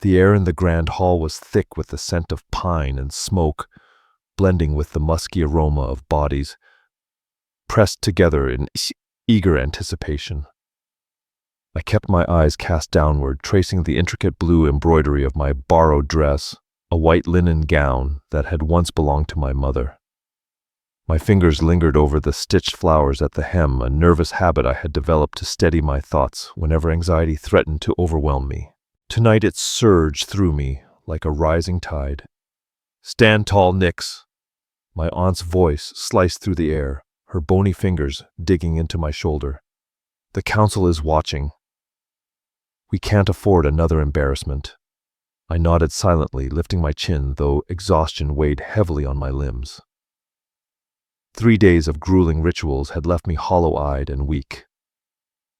The air in the grand hall was thick with the scent of pine and smoke, blending with the musky aroma of bodies pressed together in eager anticipation. I kept my eyes cast downward, tracing the intricate blue embroidery of my borrowed dress, a white linen gown that had once belonged to my mother. My fingers lingered over the stitched flowers at the hem, a nervous habit I had developed to steady my thoughts whenever anxiety threatened to overwhelm me. Tonight it surged through me like a rising tide. "Stand tall, Nix!" My aunt's voice sliced through the air, her bony fingers digging into my shoulder. "The council is watching. We can't afford another embarrassment." I nodded silently, lifting my chin, though exhaustion weighed heavily on my limbs. 3 days of grueling rituals had left me hollow-eyed and weak.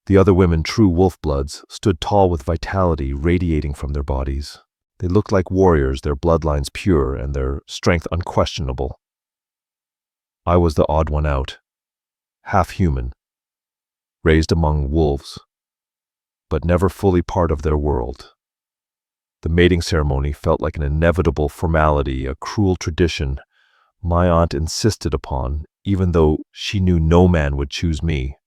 The other women, true wolf-bloods, stood tall with vitality radiating from their bodies. They looked like warriors, their bloodlines pure and their strength unquestionable. I was the odd one out, half human, raised among wolves, but never fully part of their world. The mating ceremony felt like an inevitable formality, a cruel tradition my aunt insisted upon, even though she knew no man would choose me.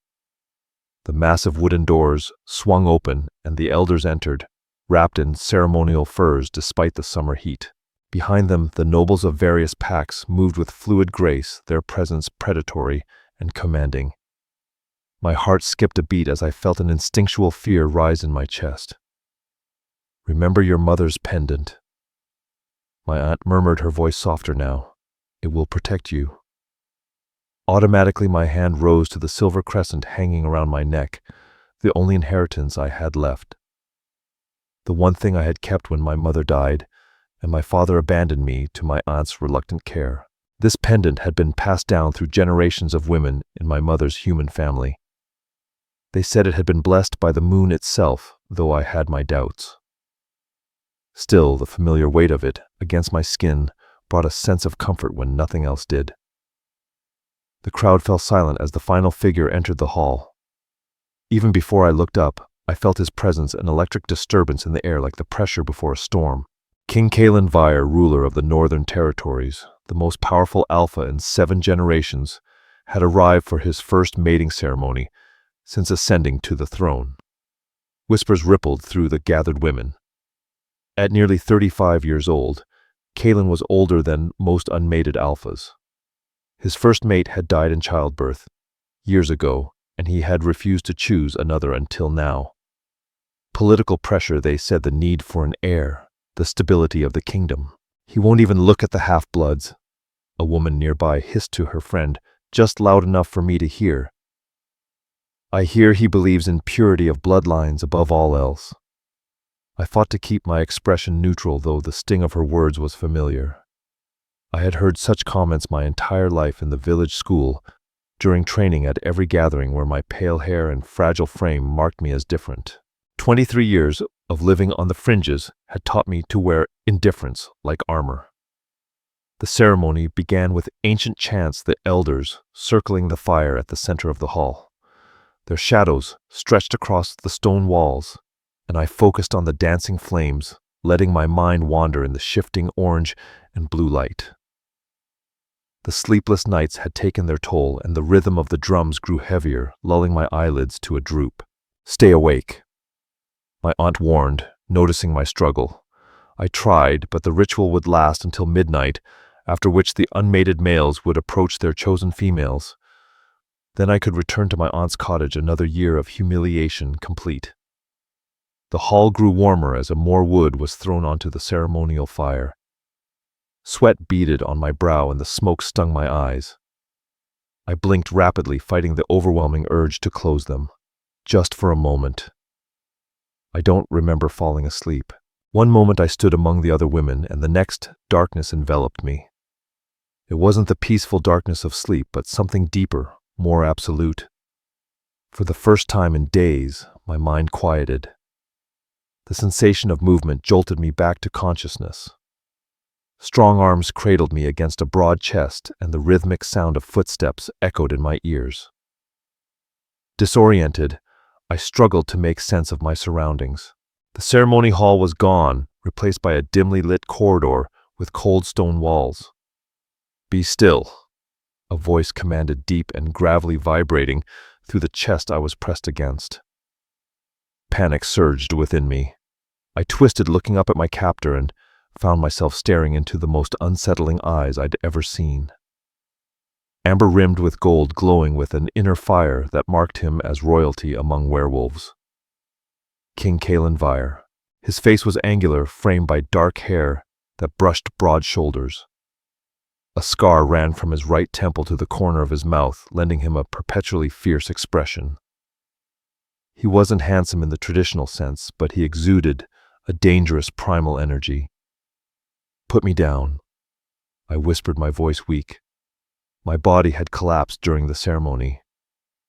The massive wooden doors swung open, and the elders entered, wrapped in ceremonial furs despite the summer heat. Behind them, the nobles of various packs moved with fluid grace, their presence predatory and commanding. My heart skipped a beat as I felt an instinctual fear rise in my chest. "Remember your mother's pendant," my aunt murmured, her voice softer now. "It will protect you." Automatically, my hand rose to the silver crescent hanging around my neck, the only inheritance I had left. The one thing I had kept when my mother died, and my father abandoned me to my aunt's reluctant care. This pendant had been passed down through generations of women in my mother's human family. They said it had been blessed by the moon itself, though I had my doubts. Still, the familiar weight of it, against my skin, brought a sense of comfort when nothing else did. The crowd fell silent as the final figure entered the hall. Even before I looked up, I felt his presence, an electric disturbance in the air like the pressure before a storm. King Kalen Vyre, ruler of the Northern Territories, the most powerful alpha in 7 generations, had arrived for his first mating ceremony since ascending to the throne. Whispers rippled through the gathered women. At nearly 35 years old, Kalen was older than most unmated alphas. His first mate had died in childbirth years ago, and he had refused to choose another until now. Political pressure, they said, the need for an heir, the stability of the kingdom. "He won't even look at the half-bloods," a woman nearby hissed to her friend, just loud enough for me to hear. "I hear he believes in purity of bloodlines above all else." I fought to keep my expression neutral, though the sting of her words was familiar. I had heard such comments my entire life in the village school, during training at every gathering where my pale hair and fragile frame marked me as different. 23 years of living on the fringes had taught me to wear indifference like armor. The ceremony began with ancient chants, the elders circling the fire at the center of the hall. Their shadows stretched across the stone walls, and I focused on the dancing flames, letting my mind wander in the shifting orange and blue light. The sleepless nights had taken their toll, and the rhythm of the drums grew heavier, lulling my eyelids to a droop. "Stay awake," my aunt warned, noticing my struggle. I tried, but the ritual would last until midnight, after which the unmated males would approach their chosen females. Then I could return to my aunt's cottage, another year of humiliation complete. The hall grew warmer as more wood was thrown onto the ceremonial fire. Sweat beaded on my brow and the smoke stung my eyes. I blinked rapidly, fighting the overwhelming urge to close them. Just for a moment. I don't remember falling asleep. One moment I stood among the other women, and the next, darkness enveloped me. It wasn't the peaceful darkness of sleep, but something deeper, more absolute. For the first time in days, my mind quieted. The sensation of movement jolted me back to consciousness. Strong arms cradled me against a broad chest, and the rhythmic sound of footsteps echoed in my ears. Disoriented, I struggled to make sense of my surroundings. The ceremony hall was gone, replaced by a dimly lit corridor with cold stone walls. "Be still," a voice commanded, deep and gravelly, vibrating through the chest I was pressed against. Panic surged within me. I twisted, looking up at my captor, and found myself staring into the most unsettling eyes I'd ever seen. Amber rimmed with gold, glowing with an inner fire that marked him as royalty among werewolves. King Kalen Vyre. His face was angular, framed by dark hair that brushed broad shoulders. A scar ran from his right temple to the corner of his mouth, lending him a perpetually fierce expression. He wasn't handsome in the traditional sense, but he exuded a dangerous primal energy. "Put me down," I whispered, my voice weak. My body had collapsed during the ceremony.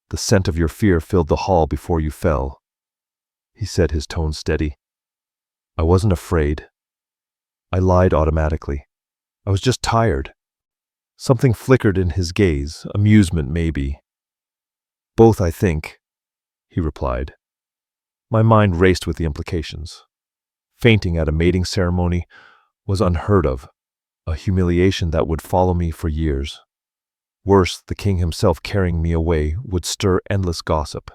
"The scent of your fear filled the hall before you fell," he said, his tone steady. "I wasn't afraid." I lied automatically. I was just tired. Something flickered in his gaze, amusement maybe. "Both, I think," he replied. My mind raced with the implications. Fainting at a mating ceremony was unheard of, a humiliation that would follow me for years. Worse, the king himself carrying me away would stir endless gossip.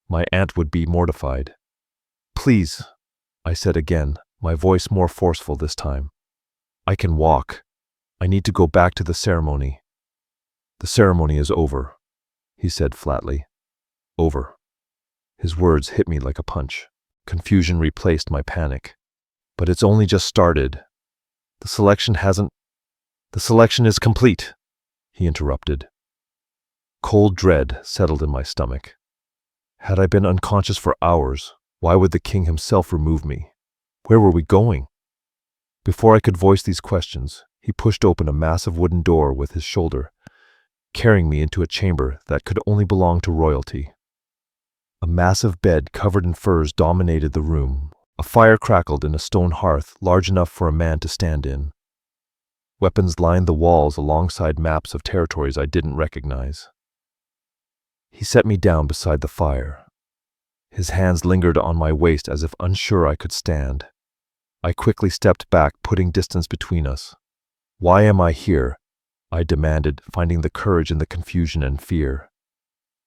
My aunt would be mortified. "Please," I said again, my voice more forceful this time. "I can walk. I need to go back to the ceremony." "The ceremony is over," he said flatly. "Over." His words hit me like a punch. Confusion replaced my panic. "But it's only just started. The selection is complete," he interrupted. Cold dread settled in my stomach. Had I been unconscious for hours, why would the king himself remove me? Where were we going? Before I could voice these questions, he pushed open a massive wooden door with his shoulder, carrying me into a chamber that could only belong to royalty. A massive bed covered in furs dominated the room. A fire crackled in a stone hearth large enough for a man to stand in. Weapons lined the walls alongside maps of territories I didn't recognize. He set me down beside the fire. His hands lingered on my waist as if unsure I could stand. I quickly stepped back, putting distance between us. "Why am I here?" I demanded, finding the courage in the confusion and fear.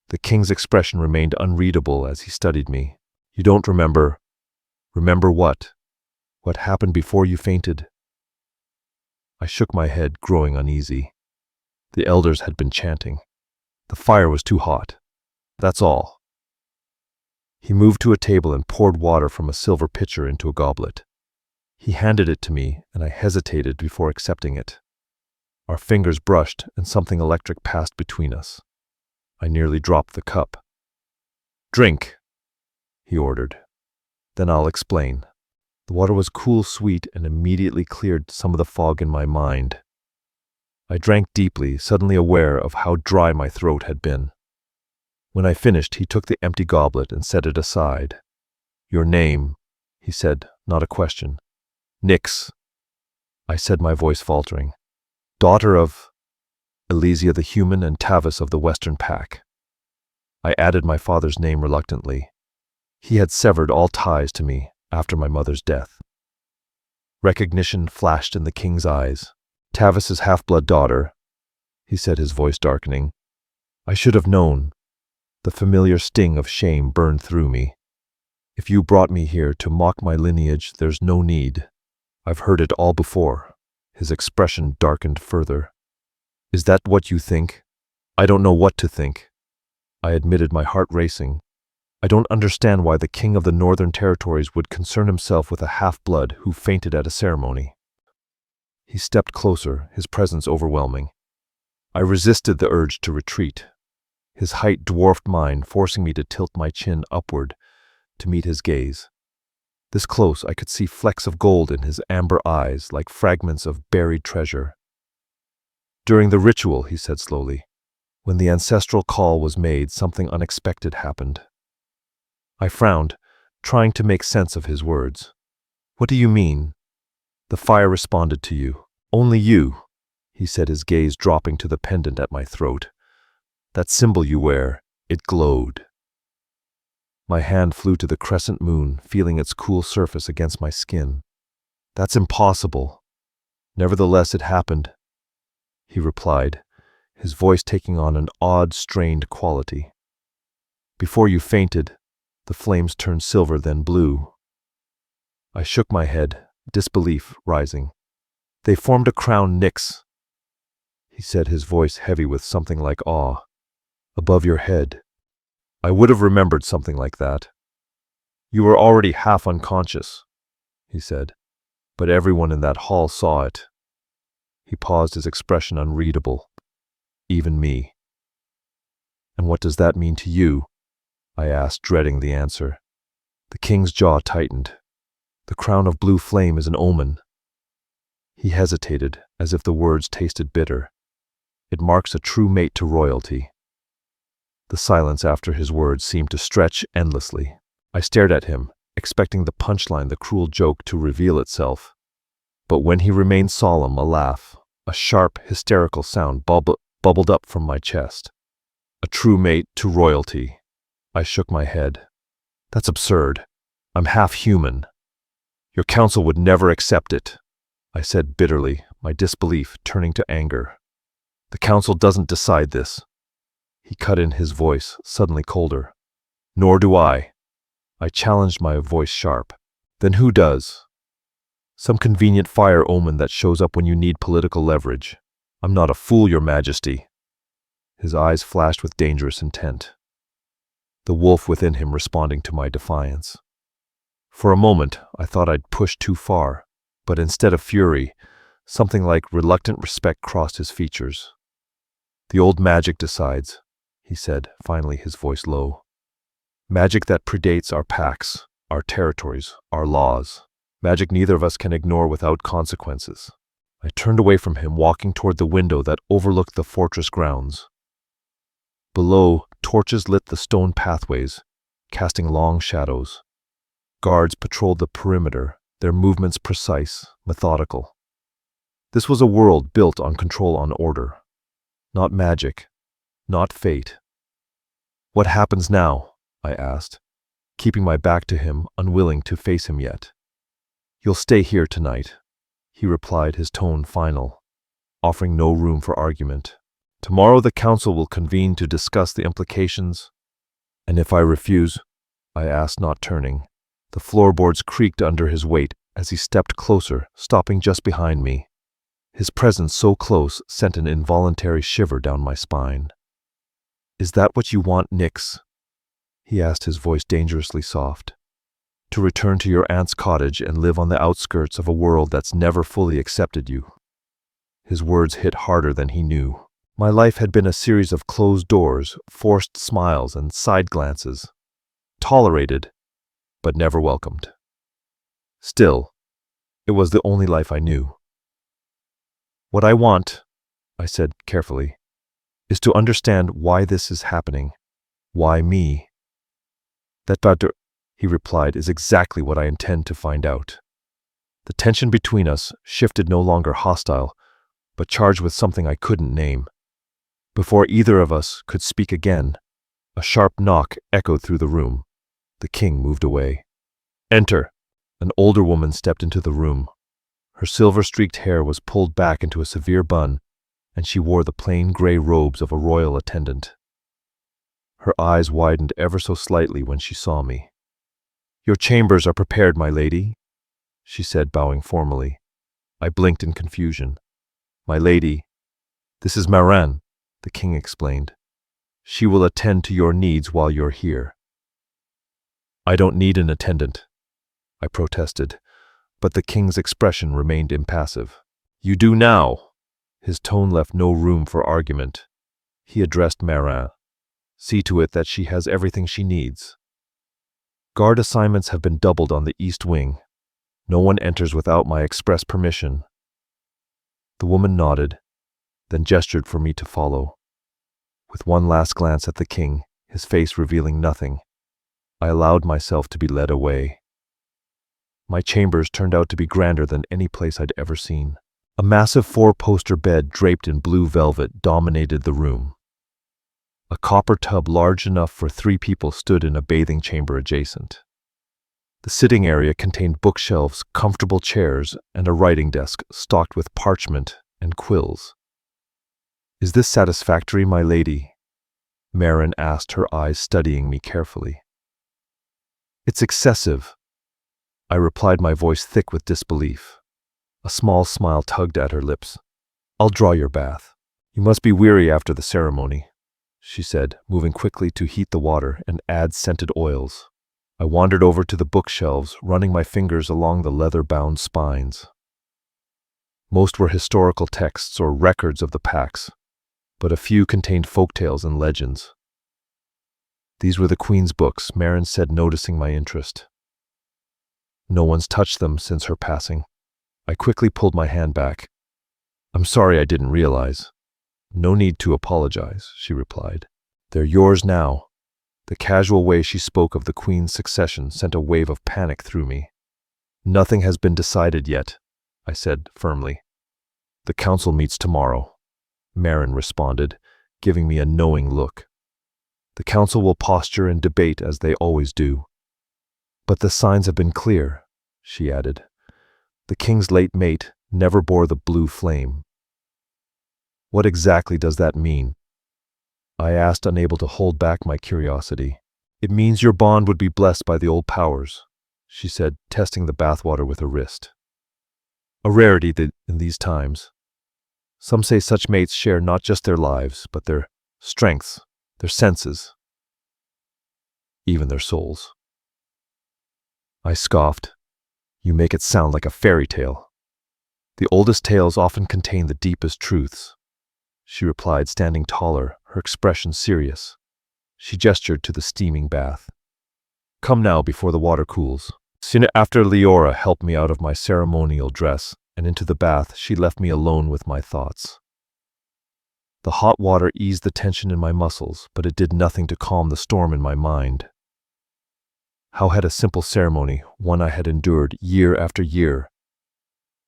The king's expression remained unreadable as he studied me. "You don't remember?" "Remember what? What happened before you fainted?" I shook my head, growing uneasy. The elders had been chanting. The fire was too hot. That's all. He moved to a table and poured water from a silver pitcher into a goblet. He handed it to me, and I hesitated before accepting it. Our fingers brushed, and something electric passed between us. I nearly dropped the cup. "Drink," he ordered. "Then I'll explain." The water was cool, sweet, and immediately cleared some of the fog in my mind. I drank deeply, suddenly aware of how dry my throat had been. When I finished, he took the empty goblet and set it aside. "Your name," he said, not a question. "Nyx," I said, my voice faltering. "Daughter of Elysia the human and Tavis of the Western Pack." I added my father's name reluctantly. He had severed all ties to me after my mother's death. Recognition flashed in the king's eyes. "Tavis's half-blood daughter," he said, his voice darkening. I should have known. The familiar sting of shame burned through me. "If you brought me here to mock my lineage, there's no need. I've heard it all before." His expression darkened further. "Is that what you think?" "I don't know what to think," I admitted, my heart racing. "I don't understand why the king of the Northern Territories would concern himself with a half-blood who fainted at a ceremony." He stepped closer, his presence overwhelming. I resisted the urge to retreat. His height dwarfed mine, forcing me to tilt my chin upward to meet his gaze. This close, I could see flecks of gold in his amber eyes, like fragments of buried treasure. "During the ritual," he said slowly, "when the ancestral call was made, something unexpected happened." I frowned, trying to make sense of his words. "What do you mean?" "The fire responded to you. Only you," he said, his gaze dropping to the pendant at my throat. "That symbol you wear, it glowed." My hand flew to the crescent moon, feeling its cool surface against my skin. That's impossible. Nevertheless, it happened, he replied, his voice taking on an odd, strained quality. Before you fainted, the flames turned silver, then blue. I shook my head, disbelief rising. They formed a crown, Nyx, he said, his voice heavy with something like awe. Above your head. I would have remembered something like that. You were already half unconscious, he said, but everyone in that hall saw it. He paused, his expression unreadable. Even me. And what does that mean to you? I asked, dreading the answer. The king's jaw tightened. The crown of blue flame is an omen. He hesitated, as if the words tasted bitter. It marks a true mate to royalty. The silence after his words seemed to stretch endlessly. I stared at him, expecting the punchline, the cruel joke, to reveal itself. But when he remained solemn, a laugh, a sharp, hysterical sound bubbled up from my chest. A true mate to royalty. I shook my head. That's absurd. I'm half human. Your council would never accept it, I said bitterly, my disbelief turning to anger. The council doesn't decide this. He cut in, his voice suddenly colder. Nor do I. I challenged, my voice sharp. Then who does? Some convenient fire omen that shows up when you need political leverage. I'm not a fool, Your Majesty. His eyes flashed with dangerous intent. The wolf within him responding to my defiance. For a moment, I thought I'd pushed too far, but instead of fury, something like reluctant respect crossed his features. The old magic decides, he said, finally, his voice low. Magic that predates our pacts, our territories, our laws. Magic neither of us can ignore without consequences. I turned away from him, walking toward the window that overlooked the fortress grounds. Below, torches lit the stone pathways, casting long shadows. Guards patrolled the perimeter, their movements precise, methodical. This was a world built on control, on order. Not magic, not fate. What happens now? I asked, keeping my back to him, unwilling to face him yet. You'll stay here tonight, he replied, his tone final, offering no room for argument. Tomorrow the council will convene to discuss the implications. And if I refuse? I asked, not turning. The floorboards creaked under his weight as he stepped closer, stopping just behind me. His presence so close sent an involuntary shiver down my spine. Is that what you want, Nyx? He asked, his voice dangerously soft. To return to your aunt's cottage and live on the outskirts of a world that's never fully accepted you. His words hit harder than he knew. My life had been a series of closed doors, forced smiles, and side glances. Tolerated, but never welcomed. Still, it was the only life I knew. What I want, I said carefully, is to understand why this is happening. Why me? That, he replied, is exactly what I intend to find out. The tension between us shifted, no longer hostile, but charged with something I couldn't name. Before either of us could speak again, a sharp knock echoed through the room. The king moved away. Enter. An older woman stepped into the room. Her silver-streaked hair was pulled back into a severe bun, and she wore the plain gray robes of a royal attendant. Her eyes widened ever so slightly when she saw me. Your chambers are prepared, my lady, she said, bowing formally. I blinked in confusion. My lady, this is Maran, the king explained. She will attend to your needs while you're here. I don't need an attendant, I protested, but the king's expression remained impassive. You do now. His tone left no room for argument. He addressed Maran. See to it that she has everything she needs. Guard assignments have been doubled on the east wing. No one enters without my express permission. The woman nodded, then gestured for me to follow. With one last glance at the king, his face revealing nothing, I allowed myself to be led away. My chambers turned out to be grander than any place I'd ever seen. A massive 4-poster bed draped in blue velvet dominated the room. A copper tub large enough for 3 people stood in a bathing chamber adjacent. The sitting area contained bookshelves, comfortable chairs, and a writing desk stocked with parchment and quills. "Is this satisfactory, my lady?" Marin asked, her eyes studying me carefully. "It's excessive," I replied, my voice thick with disbelief. A small smile tugged at her lips. "I'll draw your bath. You must be weary after the ceremony," she said, moving quickly to heat the water and add scented oils. I wandered over to the bookshelves, running my fingers along the leather-bound spines. Most were historical texts or records of the pacts, but a few contained folktales and legends. "These were the Queen's books," Marin said, noticing my interest. "No one's touched them since her passing." I quickly pulled my hand back. "I'm sorry, I didn't realize." "No need to apologize," she replied. "They're yours now." The casual way she spoke of the Queen's succession sent a wave of panic through me. "Nothing has been decided yet," I said firmly. "The council meets tomorrow," Marin responded, giving me a knowing look. "The council will posture and debate as they always do." "But the signs have been clear," she added. "The king's late mate never bore the blue flame." "What exactly does that mean?" I asked, unable to hold back my curiosity. "It means your bond would be blessed by the old powers," she said, testing the bathwater with her wrist. "A rarity in these times. Some say such mates share not just their lives, but their strengths, their senses, even their souls." I scoffed. "You make it sound like a fairy tale." "The oldest tales often contain the deepest truths," she replied, standing taller, her expression serious. She gestured to the steaming bath. "Come now before the water cools." Soon after, Elara helped me out of my ceremonial dress and into the bath. She left me alone with my thoughts. The hot water eased the tension in my muscles, but it did nothing to calm the storm in my mind. How had a simple ceremony, one I had endured year after year,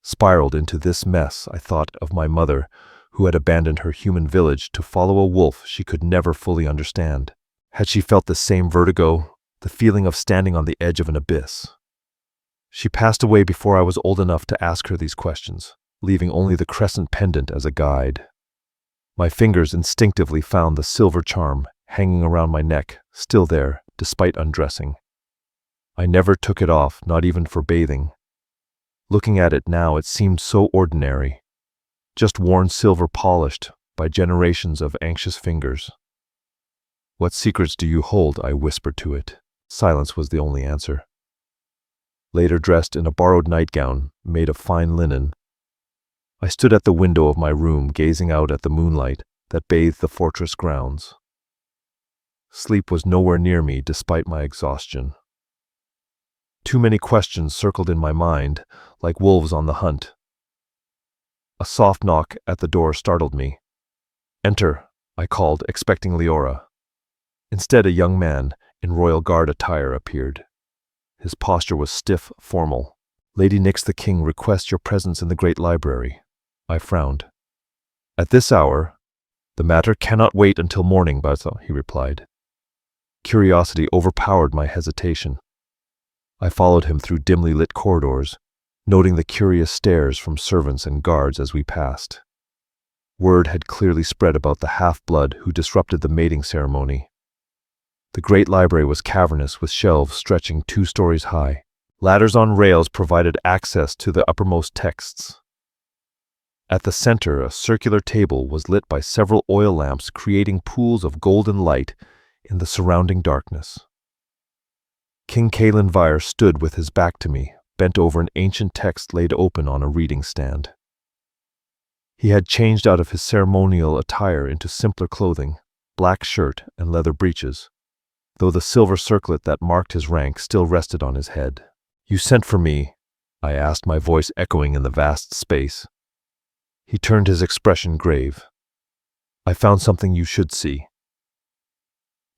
spiraled into this mess? I thought of my mother, who had abandoned her human village to follow a wolf she could never fully understand. Had she felt the same vertigo, the feeling of standing on the edge of an abyss? She passed away before I was old enough to ask her these questions, leaving only the crescent pendant as a guide. My fingers instinctively found the silver charm hanging around my neck, still there, despite undressing. I never took it off, not even for bathing. Looking at it now, it seemed so ordinary. Just worn silver polished by generations of anxious fingers. "What secrets do you hold?" I whispered to it. Silence was the only answer. Later, dressed in a borrowed nightgown made of fine linen, I stood at the window of my room, gazing out at the moonlight that bathed the fortress grounds. Sleep was nowhere near me despite my exhaustion. Too many questions circled in my mind, like wolves on the hunt. A soft knock at the door startled me. "Enter," I called, expecting Elara. Instead, a young man in royal guard attire appeared. His posture was stiff, formal. "Lady Nyx the King requests your presence in the great library." I frowned. "At this hour? The matter cannot wait until morning, Bazo," he replied. Curiosity overpowered my hesitation. I followed him through dimly lit corridors, noting the curious stares from servants and guards as we passed. Word had clearly spread about the half-blood who disrupted the mating ceremony. The great library was cavernous, with shelves stretching 2 stories high. Ladders on rails provided access to the uppermost texts. At the center, a circular table was lit by several oil lamps, creating pools of golden light in the surrounding darkness. King Kalen Vyre stood with his back to me, bent over an ancient text laid open on a reading stand. He had changed out of his ceremonial attire into simpler clothing, black shirt and leather breeches, though the silver circlet that marked his rank still rested on his head. "You sent for me?" I asked, my voice echoing in the vast space. He turned, his expression grave. "I found something you should see."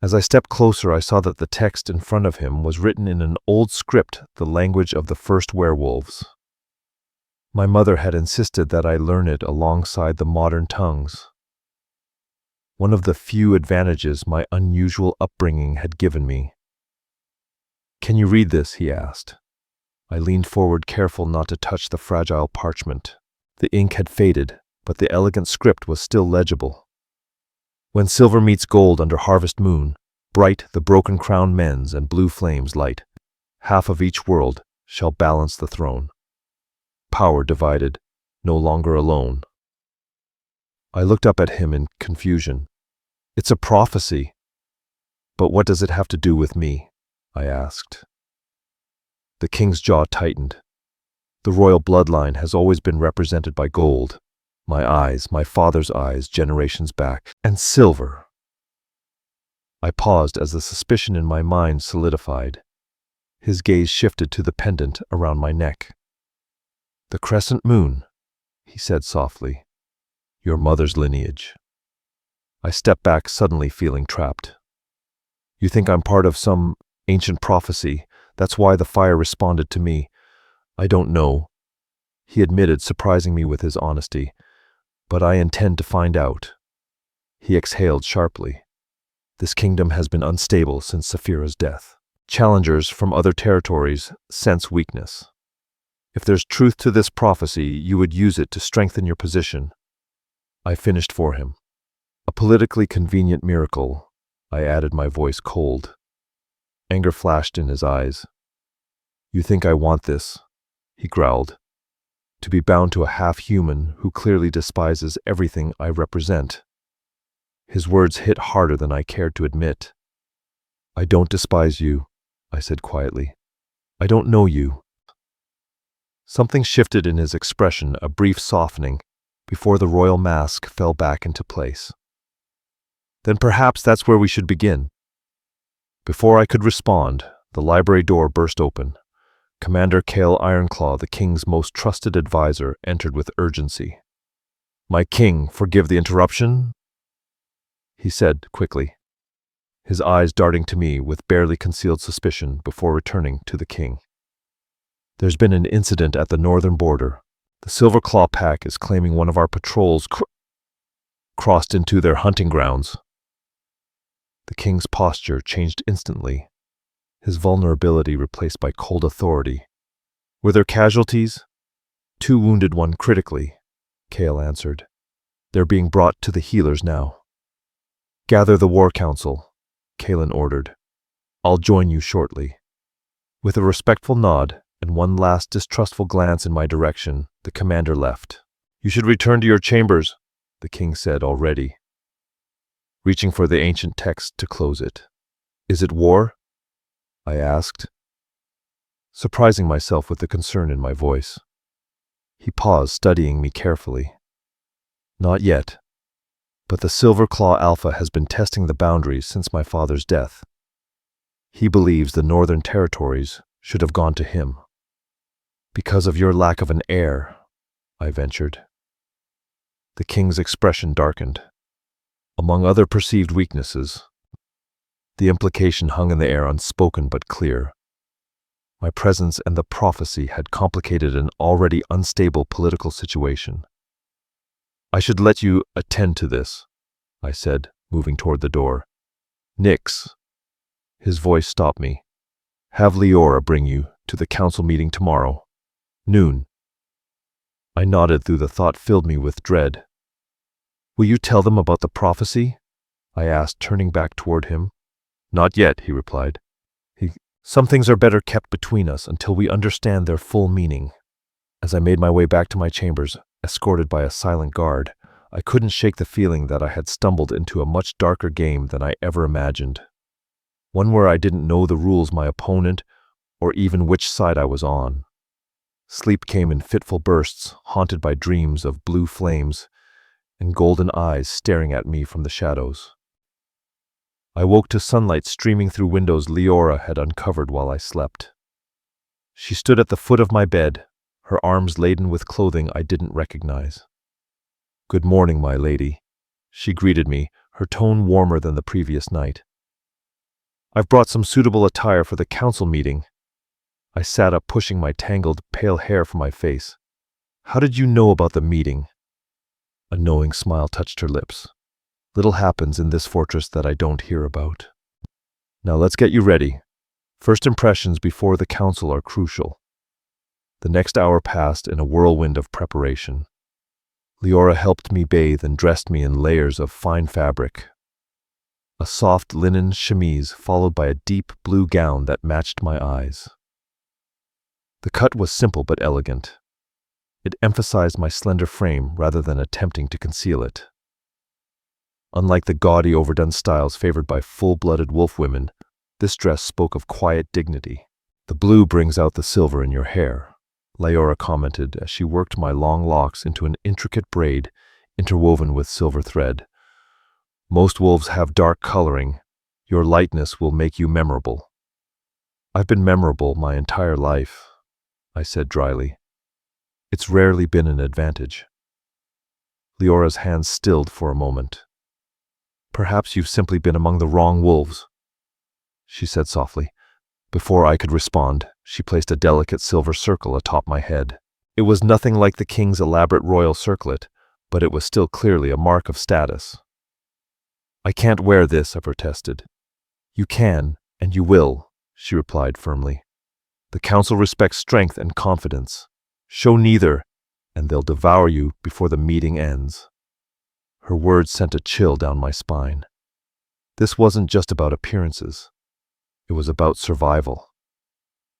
As I stepped closer, I saw that the text in front of him was written in an old script, the language of the first werewolves. My mother had insisted that I learn it alongside the modern tongues. One of the few advantages my unusual upbringing had given me. Can you read this? He asked. I leaned forward, careful not to touch the fragile parchment. The ink had faded, but the elegant script was still legible. When silver meets gold under harvest moon, bright the broken crown mends and blue flames light. Half of each world shall balance the throne. Power divided, no longer alone. I looked up at him in confusion. It's a prophecy. But what does it have to do with me? I asked. The king's jaw tightened. The royal bloodline has always been represented by gold. My eyes, my father's eyes, generations back, and silver. I paused as the suspicion in my mind solidified. His gaze shifted to the pendant around my neck. The crescent moon, he said softly. Your mother's lineage. I stepped back, suddenly feeling trapped. You think I'm part of some ancient prophecy? That's why the fire responded to me. I don't know, he admitted, surprising me with his honesty. But I intend to find out. He exhaled sharply. This kingdom has been unstable since Saphira's death. Challengers from other territories sense weakness. If there's truth to this prophecy, you would use it to strengthen your position. I finished for him. A politically convenient miracle, I added, my voice cold. Anger flashed in his eyes. You think I want this? He growled. To be bound to a half-human who clearly despises everything I represent. His words hit harder than I cared to admit. I don't despise you, I said quietly. I don't know you. Something shifted in his expression, a brief softening, before the royal mask fell back into place. Then perhaps that's where we should begin. Before I could respond, the library door burst open. Commander Cale Ironclaw, the king's most trusted advisor, entered with urgency. My king, forgive the interruption, he said quickly, his eyes darting to me with barely concealed suspicion before returning to the king. There's been an incident at the northern border. The Silver Claw Pack is claiming one of our patrols crossed into their hunting grounds. The king's posture changed instantly, his vulnerability replaced by cold authority. Were there casualties? 2 wounded, 1 critically, Cale answered. They're being brought to the healers now. Gather the war council, Calen ordered. I'll join you shortly. With a respectful nod and one last distrustful glance in my direction, the commander left. You should return to your chambers, the king said already, reaching for the ancient text to close it. Is it war? I asked, surprising myself with the concern in my voice. He paused, studying me carefully. Not yet, but the Silver Claw Alpha has been testing the boundaries since my father's death. He believes the northern territories should have gone to him. Because of your lack of an heir, I ventured. The king's expression darkened. Among other perceived weaknesses, the implication hung in the air, unspoken but clear. My presence and the prophecy had complicated an already unstable political situation. I should let you attend to this, I said, moving toward the door. Nix. His voice stopped me. Have Elara bring you to the council meeting tomorrow, noon. I nodded, though the thought filled me with dread. Will you tell them about the prophecy? I asked, turning back toward him. Not yet, he replied. Some things are better kept between us until we understand their full meaning. As I made my way back to my chambers, escorted by a silent guard, I couldn't shake the feeling that I had stumbled into a much darker game than I ever imagined. One where I didn't know the rules, my opponent, or even which side I was on. Sleep came in fitful bursts, haunted by dreams of blue flames and golden eyes staring at me from the shadows. I woke to sunlight streaming through windows Elara had uncovered while I slept. She stood at the foot of my bed, her arms laden with clothing I didn't recognize. Good morning, my lady, she greeted me, her tone warmer than the previous night. I've brought some suitable attire for the council meeting. I sat up, pushing my tangled, pale hair from my face. How did you know about the meeting? A knowing smile touched her lips. Little happens in this fortress that I don't hear about. Now let's get you ready. First impressions before the council are crucial. The next hour passed in a whirlwind of preparation. Elara helped me bathe and dressed me in layers of fine fabric. A soft linen chemise followed by a deep blue gown that matched my eyes. The cut was simple but elegant. It emphasized my slender frame rather than attempting to conceal it. Unlike the gaudy, overdone styles favored by full-blooded wolf women, this dress spoke of quiet dignity. "The blue brings out the silver in your hair," Elara commented as she worked my long locks into an intricate braid interwoven with silver thread. "Most wolves have dark coloring. Your lightness will make you memorable." "I've been memorable my entire life," I said dryly. "It's rarely been an advantage." Leora's hands stilled for a moment. "Perhaps you've simply been among the wrong wolves," she said softly. Before I could respond, she placed a delicate silver circle atop my head. It was nothing like the king's elaborate royal circlet, but it was still clearly a mark of status. "I can't wear this," I protested. "You can, and you will," she replied firmly. "The council respects strength and confidence. Show neither, and they'll devour you before the meeting ends." Her words sent a chill down my spine. This wasn't just about appearances. It was about survival.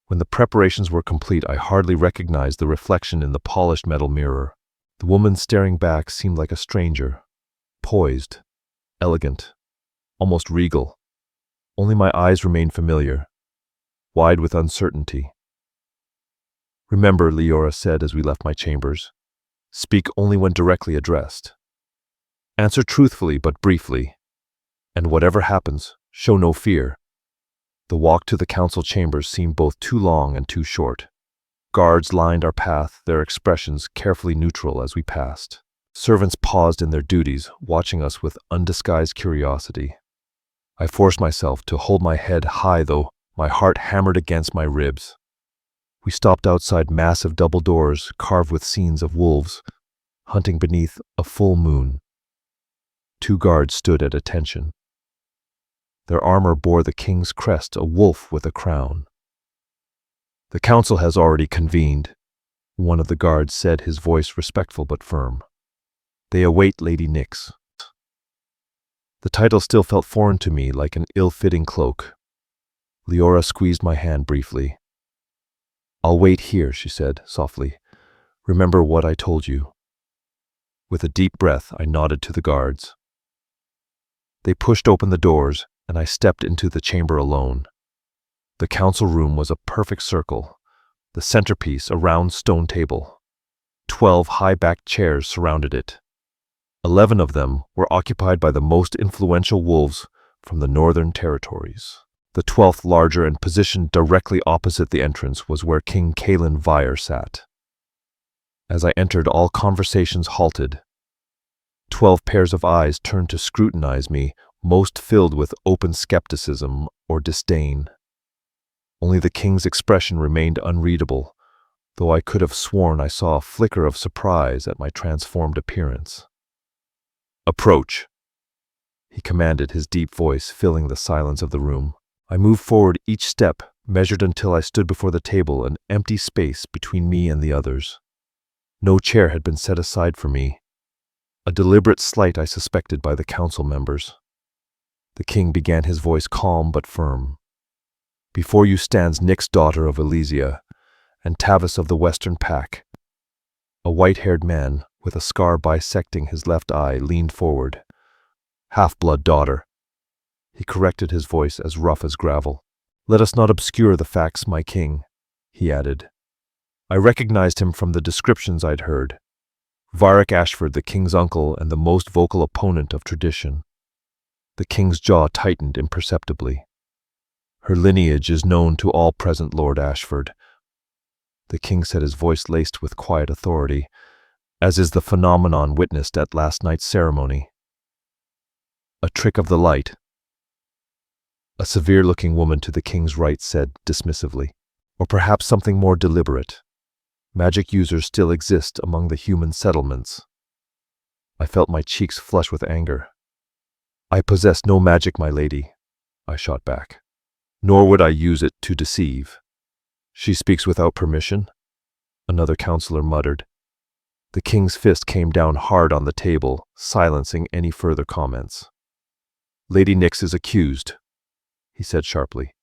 When the preparations were complete, I hardly recognized the reflection in the polished metal mirror. The woman staring back seemed like a stranger, poised, elegant, almost regal. Only my eyes remained familiar, wide with uncertainty. "Remember," Elara said as we left my chambers, "speak only when directly addressed. Answer truthfully but briefly, and whatever happens, show no fear." The walk to the council chambers seemed both too long and too short. Guards lined our path, their expressions carefully neutral as we passed. Servants paused in their duties, watching us with undisguised curiosity. I forced myself to hold my head high, though my heart hammered against my ribs. We stopped outside massive double doors carved with scenes of wolves, hunting beneath a full moon. 2 guards stood at attention. Their armor bore the king's crest, a wolf with a crown. "The council has already convened," one of the guards said, his voice respectful but firm. "They await Lady Nyx." The title still felt foreign to me, like an ill-fitting cloak. Elara squeezed my hand briefly. "I'll wait here," she said softly. "Remember what I told you." With a deep breath, I nodded to the guards. They pushed open the doors, and I stepped into the chamber alone. The council room was a perfect circle, the centerpiece a round stone table. 12 high-backed chairs surrounded it. 11 of them were occupied by the most influential wolves from the northern territories. The 12th, larger and positioned directly opposite the entrance, was where King Kalen Vyre sat. As I entered, all conversations halted. 12 pairs of eyes turned to scrutinize me, most filled with open skepticism or disdain. Only the king's expression remained unreadable, though I could have sworn I saw a flicker of surprise at my transformed appearance. "Approach," he commanded, his deep voice filling the silence of the room. I moved forward each step, measured until I stood before the table, an empty space between me and the others. No chair had been set aside for me, a deliberate slight I suspected by the council members. The king began, his voice calm but firm. "Before you stands Nyx, daughter of Elysia, and Tavis of the Western Pack." A white-haired man, with a scar bisecting his left eye, leaned forward. "Half-blood daughter," he corrected, his voice as rough as gravel. "Let us not obscure the facts, my king," he added. I recognized him from the descriptions I'd heard. Varric Ashford, the king's uncle and the most vocal opponent of tradition. The king's jaw tightened imperceptibly. "Her lineage is known to all present, Lord Ashford," the king said, his voice laced with quiet authority, "as is the phenomenon witnessed at last night's ceremony." "A trick of the light," a severe-looking woman to the king's right said dismissively. "Or perhaps something more deliberate. Magic users still exist among the human settlements." I felt my cheeks flush with anger. "I possess no magic, my lady," I shot back. nor would I use it to deceive. She speaks without permission? Another counselor muttered. The king's fist came down hard on the table, silencing any further comments. Lady Nyx is accused, he said sharply.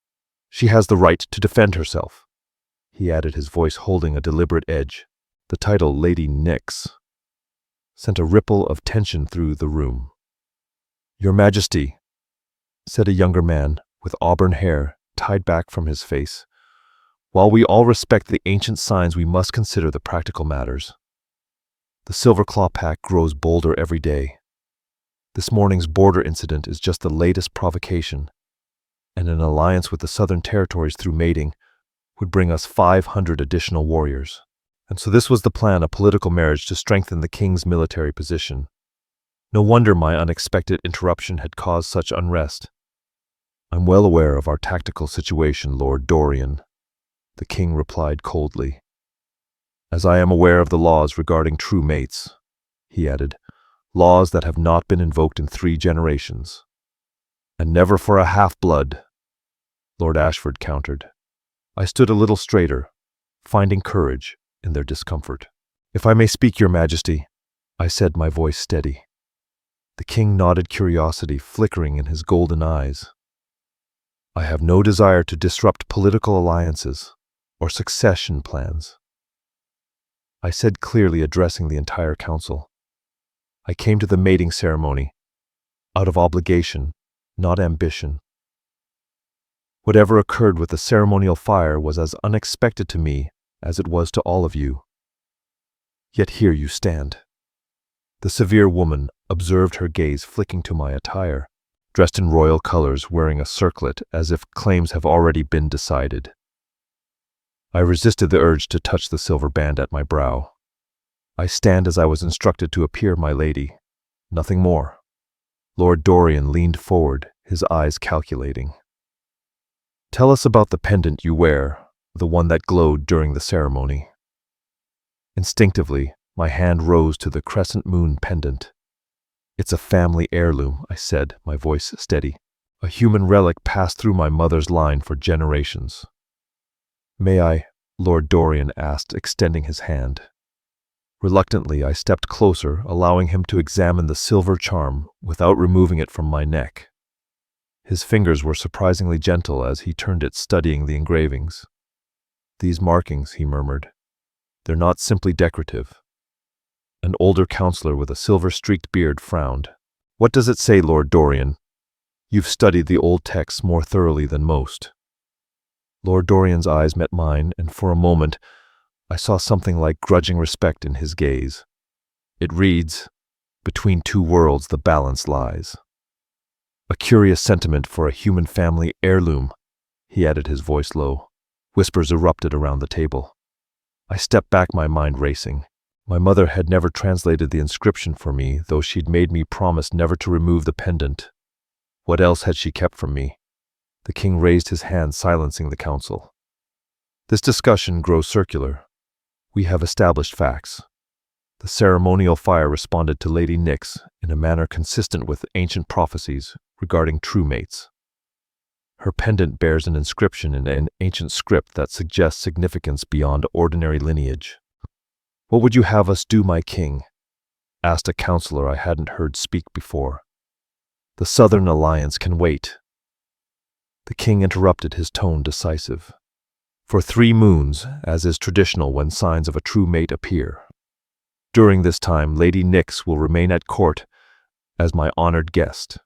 She has the right to defend herself, he added, his voice holding a deliberate edge. The title Lady Nyx sent a ripple of tension through the room. Your Majesty, said a younger man with auburn hair tied back from his face, while we all respect the ancient signs, we must consider the practical matters. The Silverclaw pack grows bolder every day. This morning's border incident is just the latest provocation, and an alliance with the Southern Territories through mating would bring us 500 additional warriors. And so this was the plan, a political marriage to strengthen the king's military position. No wonder my unexpected interruption had caused such unrest. I'm well aware of our tactical situation, Lord Dorian, the king replied coldly. As I am aware of the laws regarding true mates, he added, laws that have not been invoked in 3 generations. And never for a half-blood, Lord Ashford countered. I stood a little straighter, finding courage in their discomfort. If I may speak, Your Majesty, I said, my voice steady. The king nodded, curiosity flickering in his golden eyes. I have no desire to disrupt political alliances or succession plans, I said clearly, addressing the entire council. I came to the mating ceremony out of obligation, not ambition. Whatever occurred with the ceremonial fire was as unexpected to me as it was to all of you. Yet here you stand. The severe woman observed, her gaze flicking to my attire, dressed in royal colors, wearing a circlet as if claims have already been decided. I resisted the urge to touch the silver band at my brow. I stand as I was instructed to appear, my lady. Nothing more. Lord Dorian leaned forward, his eyes calculating. Tell us about the pendant you wear, the one that glowed during the ceremony. Instinctively, my hand rose to the crescent moon pendant. It's a family heirloom, I said, my voice steady. A human relic passed through my mother's line for generations. May I? Lord Dorian asked, extending his hand. Reluctantly, I stepped closer, allowing him to examine the silver charm without removing it from my neck. His fingers were surprisingly gentle as he turned it, studying the engravings. These markings, he murmured, they're not simply decorative. An older counselor with a silver-streaked beard frowned. What does it say, Lord Dorian? You've studied the old texts more thoroughly than most. Lord Dorian's eyes met mine, and for a moment I saw something like grudging respect in his gaze. It reads, "Between 2 worlds the balance lies." A curious sentiment for a human family heirloom, he added, his voice low. Whispers erupted around the table. I stepped back, my mind racing. My mother had never translated the inscription for me, though she'd made me promise never to remove the pendant. What else had she kept from me? The king raised his hand, silencing the council. This discussion grows circular. We have established facts. The ceremonial fire responded to Lady Nyx in a manner consistent with ancient prophecies regarding true mates. Her pendant bears an inscription in an ancient script that suggests significance beyond ordinary lineage. What would you have us do, my king? Asked a counselor I hadn't heard speak before. The Southern Alliance can wait. The king interrupted, his tone decisive. For 3 moons, as is traditional when signs of a true mate appear. During this time, Lady Nyx will remain at court as my honored guest.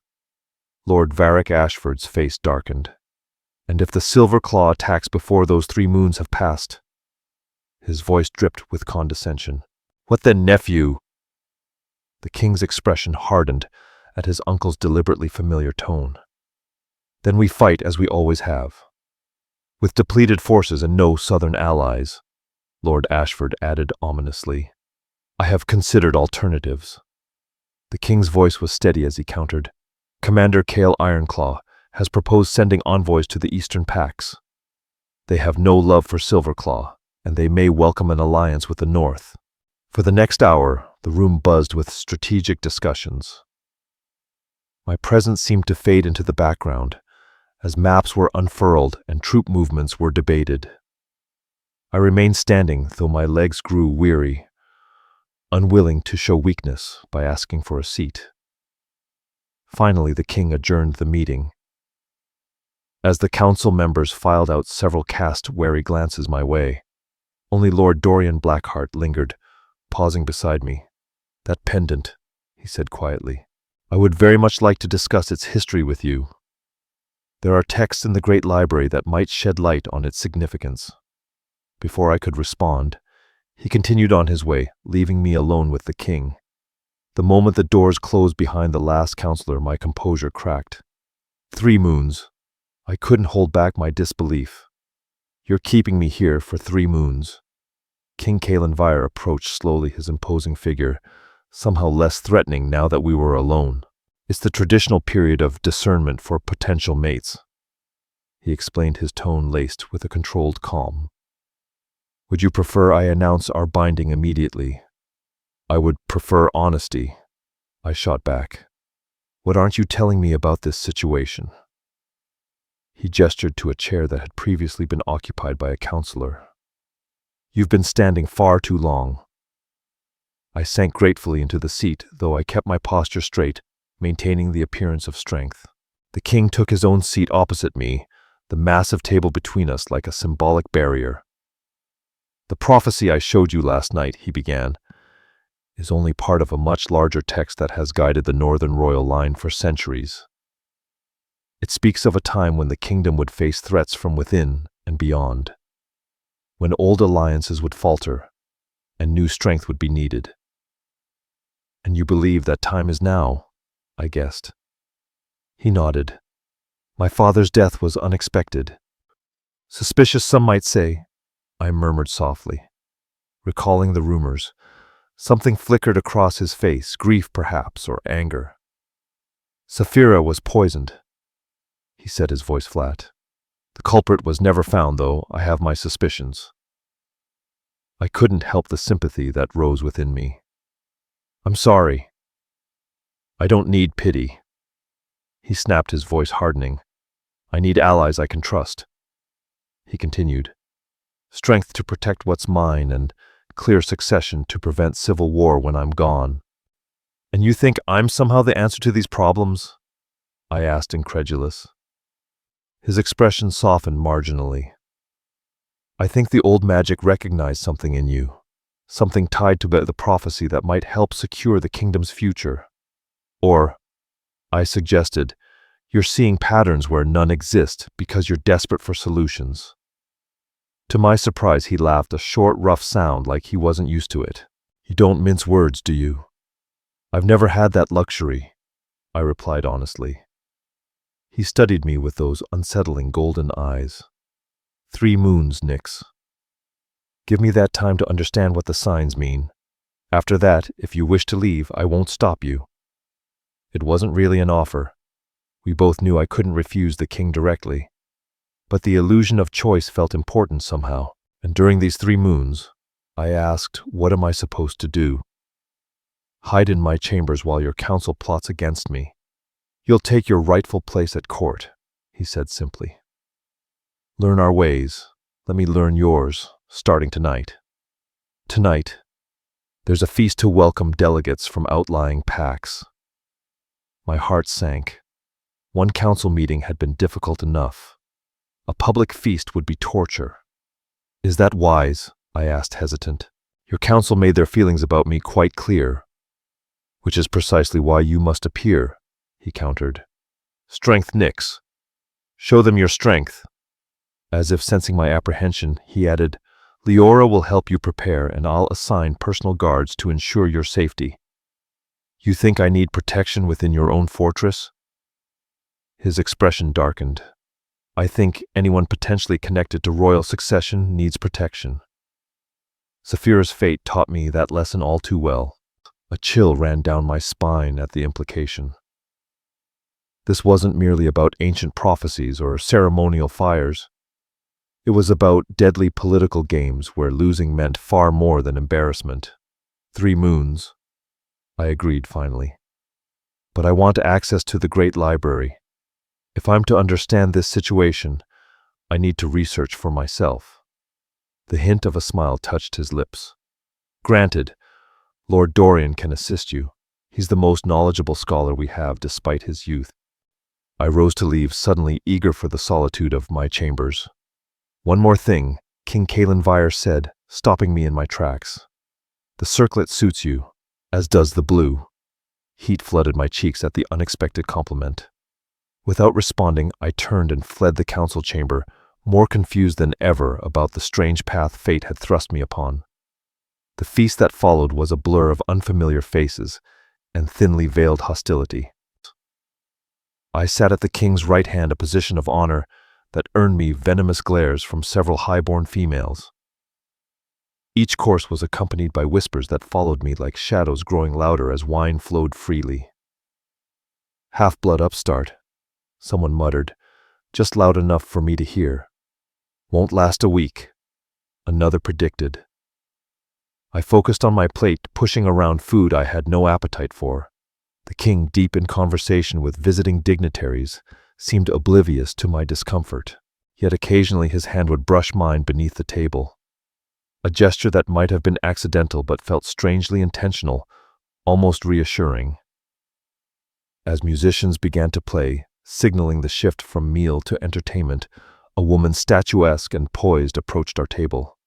Lord Varric Ashford's face darkened. And if the Silver Claw attacks before those 3 moons have passed? His voice dripped with condescension. What then, nephew? The king's expression hardened at his uncle's deliberately familiar tone. Then we fight as we always have. With depleted forces and no southern allies, Lord Ashford added ominously. I have considered alternatives. The king's voice was steady as he countered. Commander Cale Ironclaw has proposed sending envoys to the eastern packs. They have no love for Silverclaw, and they may welcome an alliance with the north. For the next hour, the room buzzed with strategic discussions. My presence seemed to fade into the background, as maps were unfurled and troop movements were debated. I remained standing, though my legs grew weary, unwilling to show weakness by asking for a seat. Finally, the king adjourned the meeting. As the council members filed out, several cast wary glances my way. Only Lord Dorian Blackheart lingered, pausing beside me. "That pendant," he said quietly. "I would very much like to discuss its history with you. There are texts in the Great Library that might shed light on its significance." Before I could respond, he continued on his way, leaving me alone with the king. The moment the doors closed behind the last counselor, my composure cracked. 3 moons. I couldn't hold back my disbelief. "You're keeping me here for 3 moons. King Kaelinvire approached slowly, his imposing figure somehow less threatening now that we were alone. "It's the traditional period of discernment for potential mates," he explained, his tone laced with a controlled calm. "Would you prefer I announce our binding immediately?" "I would prefer honesty," I shot back. "What aren't you telling me about this situation?" He gestured to a chair that had previously been occupied by a counselor. "You've been standing far too long." I sank gratefully into the seat, though I kept my posture straight, maintaining the appearance of strength. The king took his own seat opposite me, the massive table between us like a symbolic barrier. "The prophecy I showed you last night," he began, "is only part of a much larger text that has guided the Northern royal line for centuries. It speaks of a time when the kingdom would face threats from within and beyond, when old alliances would falter and new strength would be needed. And you believe that time is now?" I guessed. He nodded. "My father's death was unexpected. Suspicious, some might say," I murmured softly. Recalling the rumors, something flickered across his face, grief perhaps, or anger. "Saphira was poisoned," he said, his voice flat. "The culprit was never found, though I have my suspicions." I couldn't help the sympathy that rose within me. "I'm sorry. I don't need pity." He snapped, his voice hardening. "I need allies I can trust." He continued, "Strength to protect what's mine and clear succession to prevent civil war when I'm gone." "And you think I'm somehow the answer to these problems?" I asked, incredulous. His expression softened marginally. "I think the old magic recognized something in you, something tied to the prophecy that might help secure the kingdom's future. Or," I suggested, "you're seeing patterns where none exist because you're desperate for solutions." To my surprise, he laughed, a short, rough sound like he wasn't used to it. "You don't mince words, do you?" "I've never had that luxury," I replied honestly. He studied me with those unsettling golden eyes. 3 moons, Nix. Give me that time to understand what the signs mean. After that, if you wish to leave, I won't stop you." It wasn't really an offer. We both knew I couldn't refuse the king directly. But the illusion of choice felt important somehow. And during these 3 moons, I asked, what am I supposed to do? "Hide in my chambers while your council plots against me. You'll take your rightful place at court," he said simply. "Learn our ways. Let me learn yours, starting tonight. Tonight, there's a feast to welcome delegates from outlying pacts." My heart sank. One council meeting had been difficult enough. A public feast would be torture. "Is that wise?" I asked, hesitant. "Your council made their feelings about me quite clear." "Which is precisely why you must appear," he countered. "Strength, Nix. Show them your strength." As if sensing my apprehension, he added, "Leora will help you prepare, and I'll assign personal guards to ensure your safety." "You think I need protection within your own fortress?" His expression darkened. "I think anyone potentially connected to royal succession needs protection." Saphira's fate taught me that lesson all too well. A chill ran down my spine at the implication. This wasn't merely about ancient prophecies or ceremonial fires. It was about deadly political games where losing meant far more than embarrassment. 3 moons, I agreed finally. "But I want access to the Great Library. If I'm to understand this situation, I need to research for myself. The hint of a smile touched his lips. Granted, Lord Dorian can assist you. He's the most knowledgeable scholar we have despite his youth. I rose to leave, suddenly eager for the solitude of my chambers. One more thing, King Kalenvire said, stopping me in my tracks. The circlet suits you, as does the blue. Heat flooded my cheeks at the unexpected compliment. Without responding, I turned and fled the council chamber, more confused than ever about the strange path fate had thrust me upon. The feast that followed was a blur of unfamiliar faces and thinly veiled hostility. I sat at the king's right hand, a position of honor that earned me venomous glares from several high-born females. Each course was accompanied by whispers that followed me like shadows growing louder as wine flowed freely. "Half-blood upstart," someone muttered, just loud enough for me to hear. "Won't last a week," another predicted. I focused on my plate, pushing around food I had no appetite for. The king, deep in conversation with visiting dignitaries, seemed oblivious to my discomfort, yet occasionally his hand would brush mine beneath the table. A gesture that might have been accidental but felt strangely intentional, almost reassuring. As musicians began to play, signaling the shift from meal to entertainment, a woman statuesque and poised approached our table.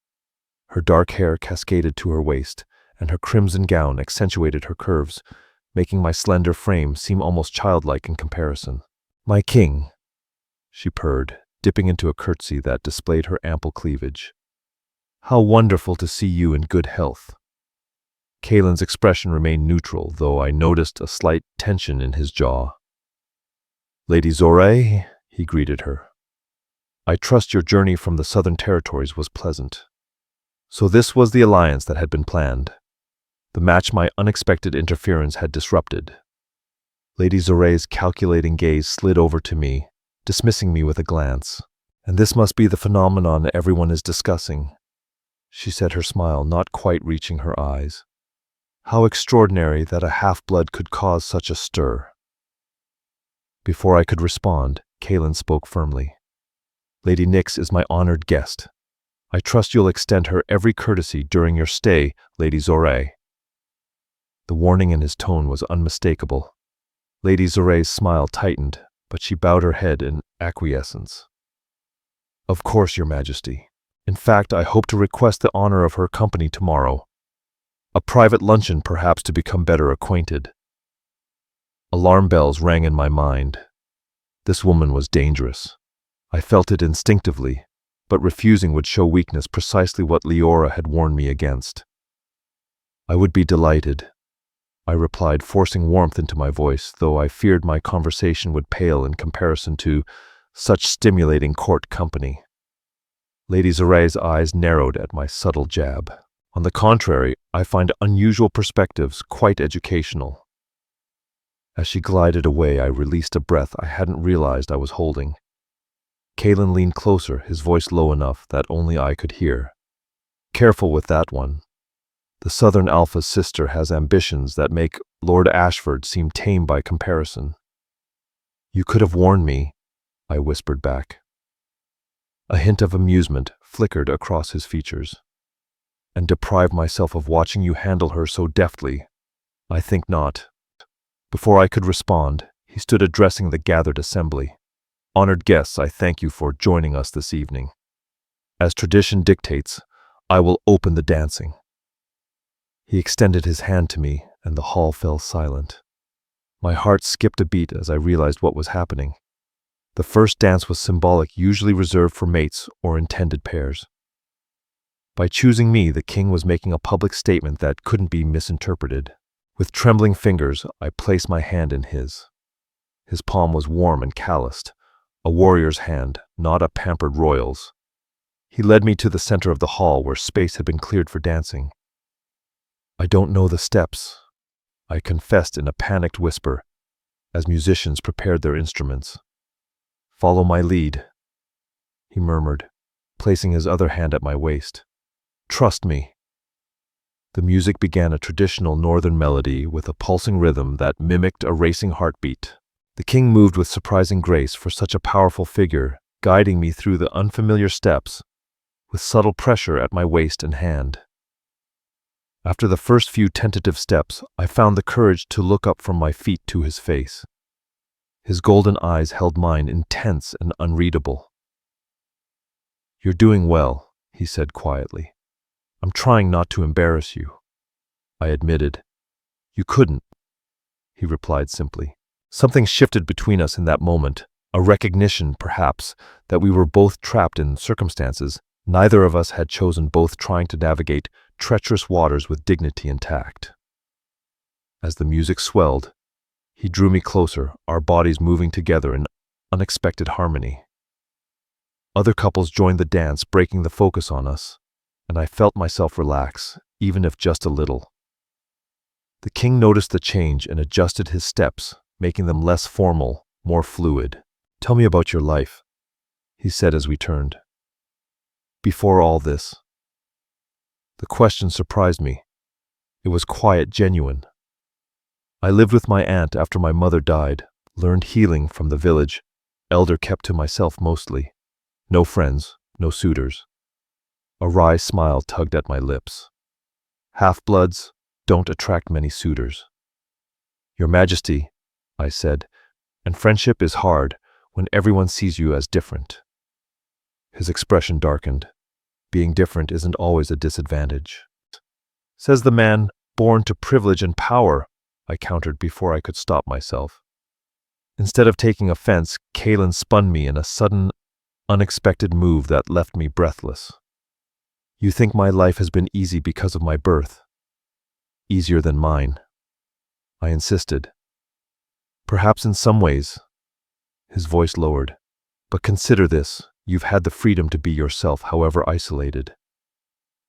Her dark hair cascaded to her waist, and her crimson gown accentuated her curves, making my slender frame seem almost childlike in comparison. "My king," she purred, dipping into a curtsy that displayed her ample cleavage. "How wonderful to see you in good health." Kalen's expression remained neutral, though I noticed a slight tension in his jaw. "Lady Zoré," he greeted her. "I trust your journey from the southern territories was pleasant." So this was the alliance that had been planned, the match my unexpected interference had disrupted. Lady Zoré's calculating gaze slid over to me, dismissing me with a glance. "And this must be the phenomenon everyone is discussing," she said, her smile not quite reaching her eyes. "How extraordinary that a half-blood could cause such a stir." Before I could respond, Kalen spoke firmly. "Lady Nyx is my honored guest. I trust you'll extend her every courtesy during your stay, Lady Zoré." The warning in his tone was unmistakable. Lady Zoré's smile tightened, but she bowed her head in acquiescence. "Of course, Your Majesty. In fact, I hope to request the honor of her company tomorrow. A private luncheon, perhaps, to become better acquainted." Alarm bells rang in my mind. This woman was dangerous. I felt it instinctively, but refusing would show weakness, precisely what Elara had warned me against. "I would be delighted," I replied, forcing warmth into my voice, though I feared my conversation would pale in comparison to such stimulating court company. Lady Zoré's eyes narrowed at my subtle jab. "On the contrary, I find unusual perspectives quite educational." As she glided away, I released a breath I hadn't realized I was holding. Kalen leaned closer, his voice low enough that only I could hear. "Careful with that one. The Southern Alpha's sister has ambitions that make Lord Ashford seem tame by comparison." "You could have warned me," I whispered back. A hint of amusement flickered across his features. "And deprive myself of watching you handle her so deftly? I think not." Before I could respond, he stood addressing the gathered assembly. "Honored guests, I thank you for joining us this evening. As tradition dictates, I will open the dancing." He extended his hand to me, and the hall fell silent. My heart skipped a beat as I realized what was happening. The first dance was symbolic, usually reserved for mates or intended pairs. By choosing me, the king was making a public statement that couldn't be misinterpreted. With trembling fingers, I placed my hand in his. His palm was warm and calloused, a warrior's hand, not a pampered royal's. He led me to the center of the hall where space had been cleared for dancing. "I don't know the steps," I confessed in a panicked whisper as musicians prepared their instruments. "Follow my lead," he murmured, placing his other hand at my waist. "Trust me." The music began, a traditional northern melody with a pulsing rhythm that mimicked a racing heartbeat. The king moved with surprising grace for such a powerful figure, guiding me through the unfamiliar steps, with subtle pressure at my waist and hand. After the first few tentative steps, I found the courage to look up from my feet to his face. His golden eyes held mine, intense and unreadable. "You're doing well," he said quietly. "I'm trying not to embarrass you." I admitted. "You couldn't," he replied simply. Something shifted between us in that moment, a recognition, perhaps, that we were both trapped in circumstances neither of us had chosen, both trying to navigate treacherous waters with dignity and tact. As the music swelled, he drew me closer, our bodies moving together in unexpected harmony. Other couples joined the dance, breaking the focus on us, and I felt myself relax, even if just a little. The king noticed the change and adjusted his steps, making them less formal, more fluid. "Tell me about your life," he said as we turned. "Before all this." The question surprised me. It was quiet, genuine. I lived with my aunt after my mother died, learned healing from the village, elder kept to myself mostly. No friends, no suitors. A wry smile tugged at my lips. "Half-bloods don't attract many suitors." "Your Majesty," I said, "and friendship is hard when everyone sees you as different." His expression darkened. "Being different isn't always a disadvantage," says the man born to privilege and power, I countered before I could stop myself. Instead of taking offense, Kalen spun me in a sudden, unexpected move that left me breathless. "You think my life has been easy because of my birth? Easier than mine," I insisted. "Perhaps in some ways." His voice lowered. "But consider this. You've had the freedom to be yourself, however isolated.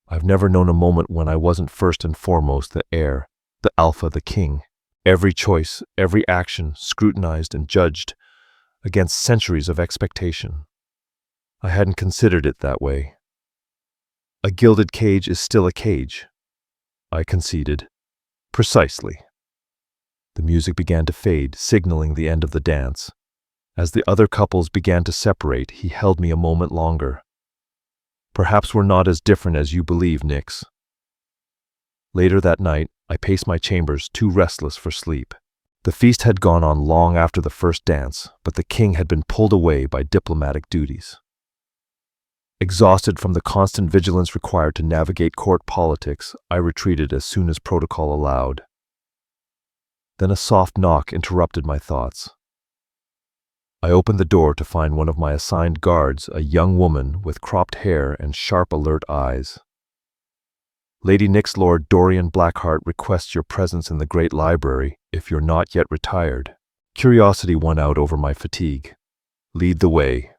I've never known a moment when I wasn't first and foremost the heir, the alpha, the king. Every choice, every action scrutinized and judged against centuries of expectation. I hadn't considered it that way." "A gilded cage is still a cage," I conceded. "Precisely." The music began to fade, signaling the end of the dance. As the other couples began to separate, he held me a moment longer. "Perhaps we're not as different as you believe, Nix." Later that night, I paced my chambers, too restless for sleep. The feast had gone on long after the first dance, but the king had been pulled away by diplomatic duties. Exhausted from the constant vigilance required to navigate court politics, I retreated as soon as protocol allowed. Then a soft knock interrupted my thoughts. I opened the door to find one of my assigned guards, a young woman with cropped hair and sharp, alert eyes. "Lady Nix, Lord Dorian Blackheart requests your presence in the great library if you're not yet retired." Curiosity won out over my fatigue. "Lead the way."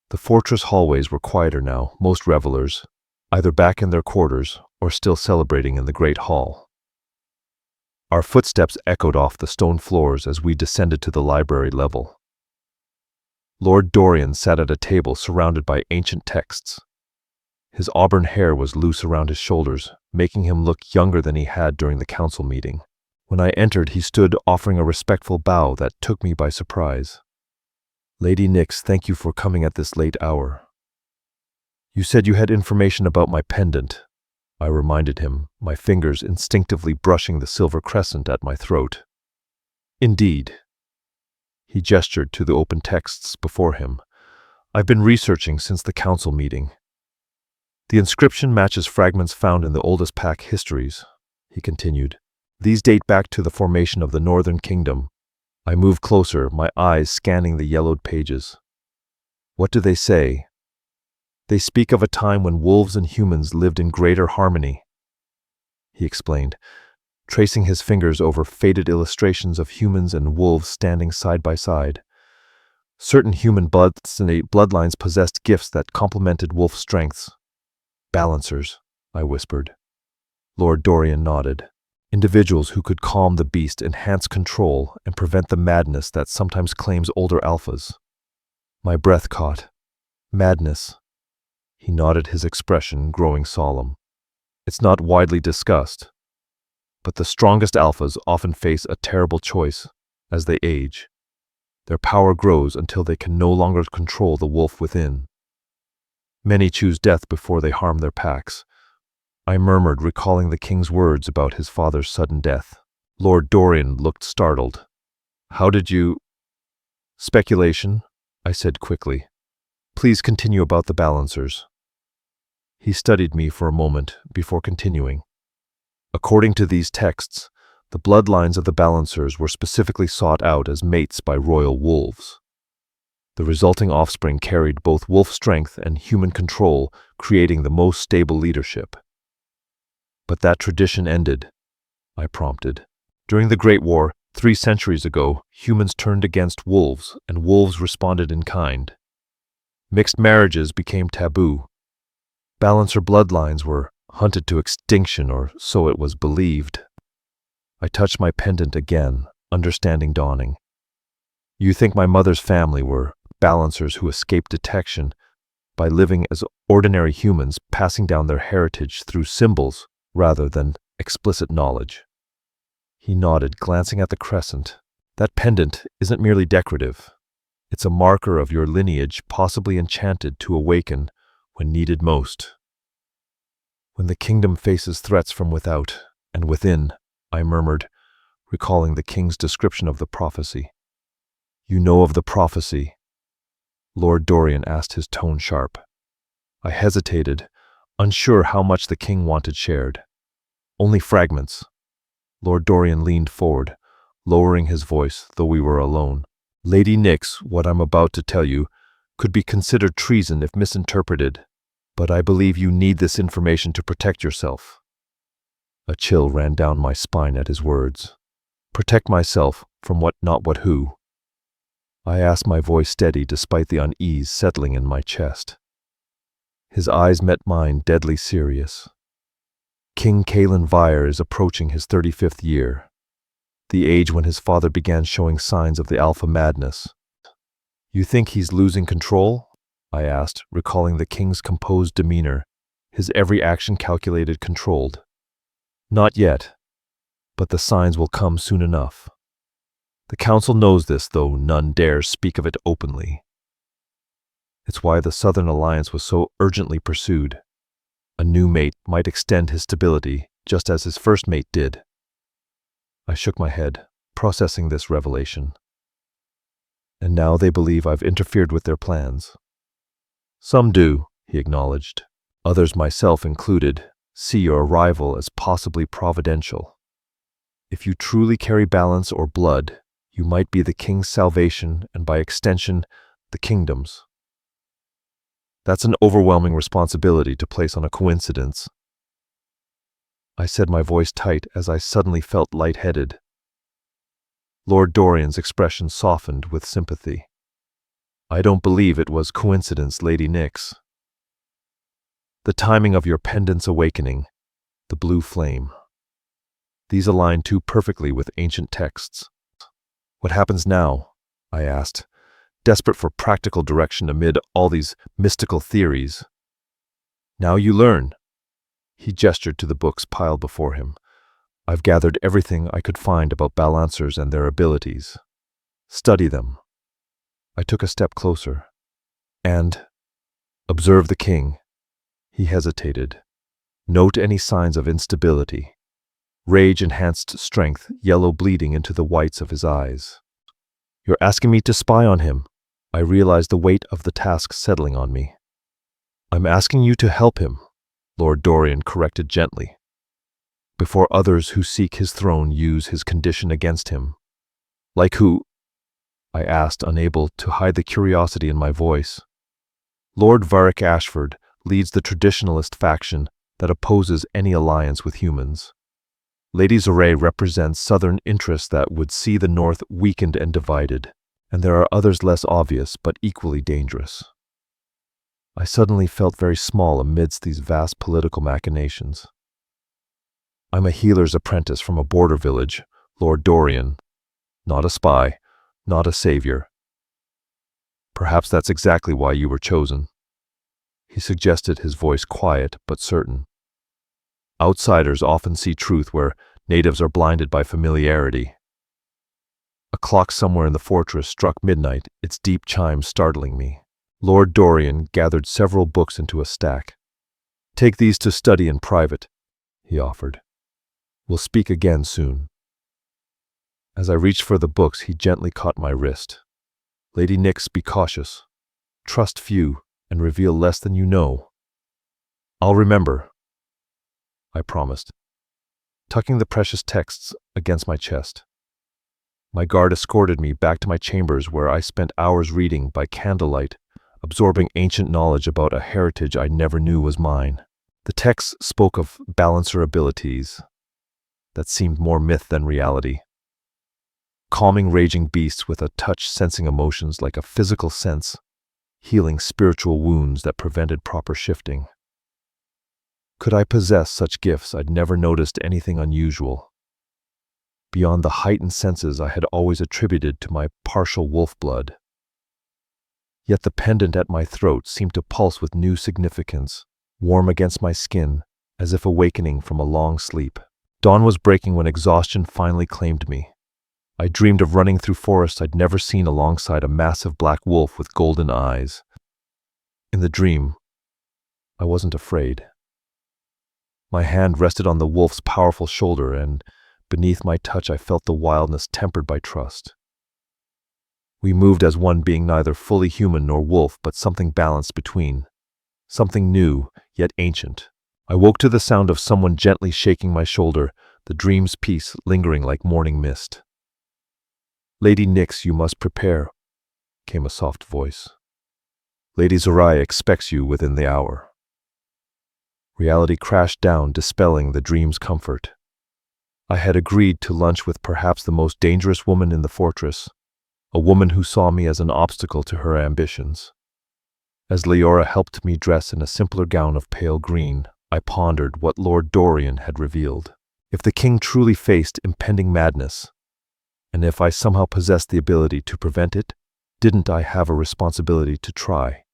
The fortress hallways were quieter now, most revelers, either back in their quarters or still celebrating in the great hall. Our footsteps echoed off the stone floors as we descended to the library level. Lord Dorian sat at a table surrounded by ancient texts. His auburn hair was loose around his shoulders, making him look younger than he had during the council meeting. When I entered, he stood offering a respectful bow that took me by surprise. "Lady Nix, thank you for coming at this late hour." "You said you had information about my pendant," I reminded him, my fingers instinctively brushing the silver crescent at my throat. "Indeed." He gestured to the open texts before him. "I've been researching since the council meeting. The inscription matches fragments found in the oldest pack histories," he continued. "These date back to the formation of the Northern Kingdom." I moved closer, my eyes scanning the yellowed pages. "What do they say?" "They speak of a time when wolves and humans lived in greater harmony," he explained, tracing his fingers over faded illustrations of humans and wolves standing side by side. Certain human bloodlines possessed gifts that complemented wolf strengths. "Balancers," I whispered. Lord Dorian nodded. "Individuals who could calm the beast, enhance control, and prevent the madness that sometimes claims older alphas." My breath caught. "Madness." He nodded, his expression growing solemn. "It's not widely discussed, but the strongest alphas often face a terrible choice, As they age, their power grows until they can no longer control the wolf within. Many choose death before they harm their packs. I murmured, recalling the king's words about his father's sudden death. Lord Dorian looked startled. How did you— Speculation, I said quickly. Please continue about the balancers. He studied me for a moment before continuing. According to these texts, the bloodlines of the balancers were specifically sought out as mates by royal wolves. The resulting offspring carried both wolf strength and human control, creating the most stable leadership. But that tradition ended, I prompted. During the Great War, 3 centuries ago, humans turned against wolves, and wolves responded in kind. Mixed marriages became taboo. Balancer bloodlines were hunted to extinction, or so it was believed. I touched my pendant again, understanding dawning. You think my mother's family were balancers who escaped detection by living as ordinary humans, passing down their heritage through symbols rather than explicit knowledge. He nodded, glancing at the crescent. That pendant isn't merely decorative. It's a marker of your lineage, possibly enchanted to awaken when needed most. When the kingdom faces threats from without and within, I murmured, recalling the king's description of the prophecy. You know of the prophecy? Lord Dorian asked, his tone sharp. I hesitated, unsure how much the king wanted shared. Only fragments. Lord Dorian leaned forward, lowering his voice, though we were alone. Lady Nyx, what I'm about to tell you could be considered treason if misinterpreted, but I believe you need this information to protect yourself. A chill ran down my spine at his words. Protect myself from what, not what, who? I asked, my voice steady despite the unease settling in my chest. His eyes met mine, deadly serious. King Kalen Vyre is approaching his 35th year, the age when his father began showing signs of the alpha madness. You think he's losing control? I asked, recalling the king's composed demeanor, his every action calculated, controlled. Not yet, but the signs will come soon enough. The council knows this, though none dares speak of it openly. It's why the Southern Alliance was so urgently pursued. A new mate might extend his stability, just as his first mate did. I shook my head, processing this revelation. And now they believe I've interfered with their plans. Some do, he acknowledged. Others, myself included, see your arrival as possibly providential. If you truly carry balance or blood, you might be the king's salvation and, by extension, the kingdom's. That's an overwhelming responsibility to place on a coincidence. I said, my voice tight as I suddenly felt lightheaded. Lord Dorian's expression softened with sympathy. I don't believe it was coincidence, Lady Nyx. The timing of your pendant's awakening, the blue flame. These align too perfectly with ancient texts. What happens now? I asked, desperate for practical direction amid all these mystical theories. Now you learn. He gestured to the books piled before him. I've gathered everything I could find about balancers and their abilities. Study them. I took a step closer. And observe the king. He hesitated. Note any signs of instability. Rage-enhanced strength, yellow bleeding into the whites of his eyes. You're asking me to spy on him. I realized the weight of the task settling on me. I'm asking you to help him, Lord Dorian corrected gently, before others who seek his throne use his condition against him. Like who? I asked, unable to hide the curiosity in my voice. Lord Varric Ashford leads the traditionalist faction that opposes any alliance with humans. Lady Zoray represents southern interests that would see the North weakened and divided, and there are others less obvious but equally dangerous. I suddenly felt very small amidst these vast political machinations. I'm a healer's apprentice from a border village, Lord Dorian. Not a spy, not a savior. Perhaps that's exactly why you were chosen. He suggested, his voice quiet but certain. Outsiders often see truth where natives are blinded by familiarity. A clock somewhere in the fortress struck midnight, its deep chimes startling me. Lord Dorian gathered several books into a stack. "Take these to study in private," he offered. "We'll speak again soon." As I reached for the books, he gently caught my wrist. "Lady Nyx, be cautious. Trust few, and reveal less than you know." "I'll remember," I promised, tucking the precious texts against my chest. My guard escorted me back to my chambers, where I spent hours reading by candlelight, absorbing ancient knowledge about a heritage I never knew was mine. The texts spoke of balancer abilities that seemed more myth than reality. Calming raging beasts with a touch sensing emotions like a physical sense, healing spiritual wounds that prevented proper shifting. Could I possess such gifts, I'd never noticed anything unusual beyond the heightened senses I had always attributed to my partial wolf blood. Yet the pendant at my throat seemed to pulse with new significance, warm against my skin, as if awakening from a long sleep. Dawn was breaking when exhaustion finally claimed me. I dreamed of running through forests I'd never seen alongside a massive black wolf with golden eyes. In the dream, I wasn't afraid. My hand rested on the wolf's powerful shoulder, and beneath my touch I felt the wildness tempered by trust. We moved as one being, neither fully human nor wolf, but something balanced between. Something new, yet ancient. I woke to the sound of someone gently shaking my shoulder, the dream's peace lingering like morning mist. "Lady Nyx, you must prepare," came a soft voice. "Lady Zorai expects you within the hour." Reality crashed down, dispelling the dream's comfort. I had agreed to lunch with perhaps the most dangerous woman in the fortress, a woman who saw me as an obstacle to her ambitions. As Elara helped me dress in a simpler gown of pale green, I pondered what Lord Dorian had revealed. If the king truly faced impending madness, and if I somehow possessed the ability to prevent it, didn't I have a responsibility to try?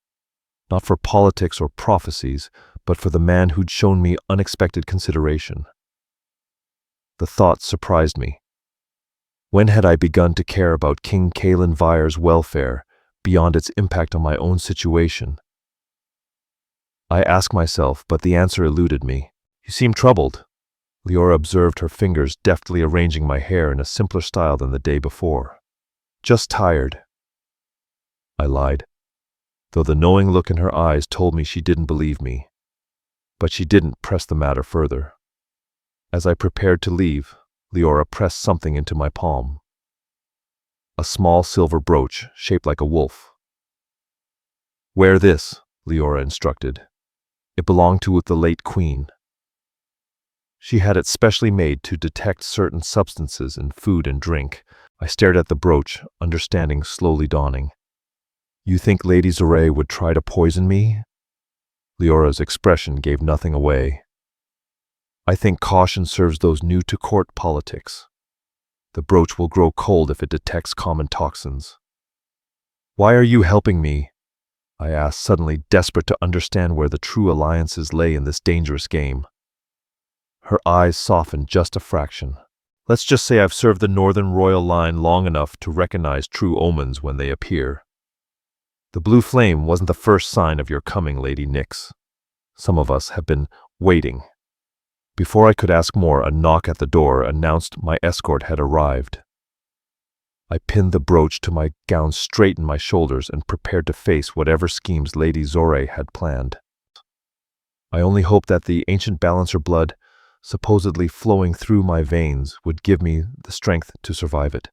Not for politics or prophecies, but for the man who'd shown me unexpected consideration. The thought surprised me. When had I begun to care about King Kalen Vyre's welfare beyond its impact on my own situation? I asked myself, but the answer eluded me. "You seem troubled." Elara observed, her fingers deftly arranging my hair in a simpler style than the day before. "Just tired," I lied, though the knowing look in her eyes told me she didn't believe me. But she didn't press the matter further. As I prepared to leave, Elara pressed something into my palm. A small silver brooch shaped like a wolf. "Wear this," Elara instructed. "It belonged to the late queen. She had it specially made to detect certain substances in food and drink." I stared at the brooch, understanding slowly dawning. "You think Lady Zorai would try to poison me?" Leora's expression gave nothing away. "I think caution serves those new to court politics. The brooch will grow cold if it detects common toxins." "Why are you helping me?" I asked, suddenly desperate to understand where the true alliances lay in this dangerous game. Her eyes softened just a fraction. "Let's just say I've served the Northern Royal line long enough to recognize true omens when they appear. The blue flame wasn't the first sign of your coming, Lady Nyx. Some of us have been waiting." Before I could ask more, a knock at the door announced my escort had arrived. I pinned the brooch to my gown, straightened my shoulders, and prepared to face whatever schemes Lady Zorai had planned. I only hoped that the ancient balancer blood, supposedly flowing through my veins, would give me the strength to survive it.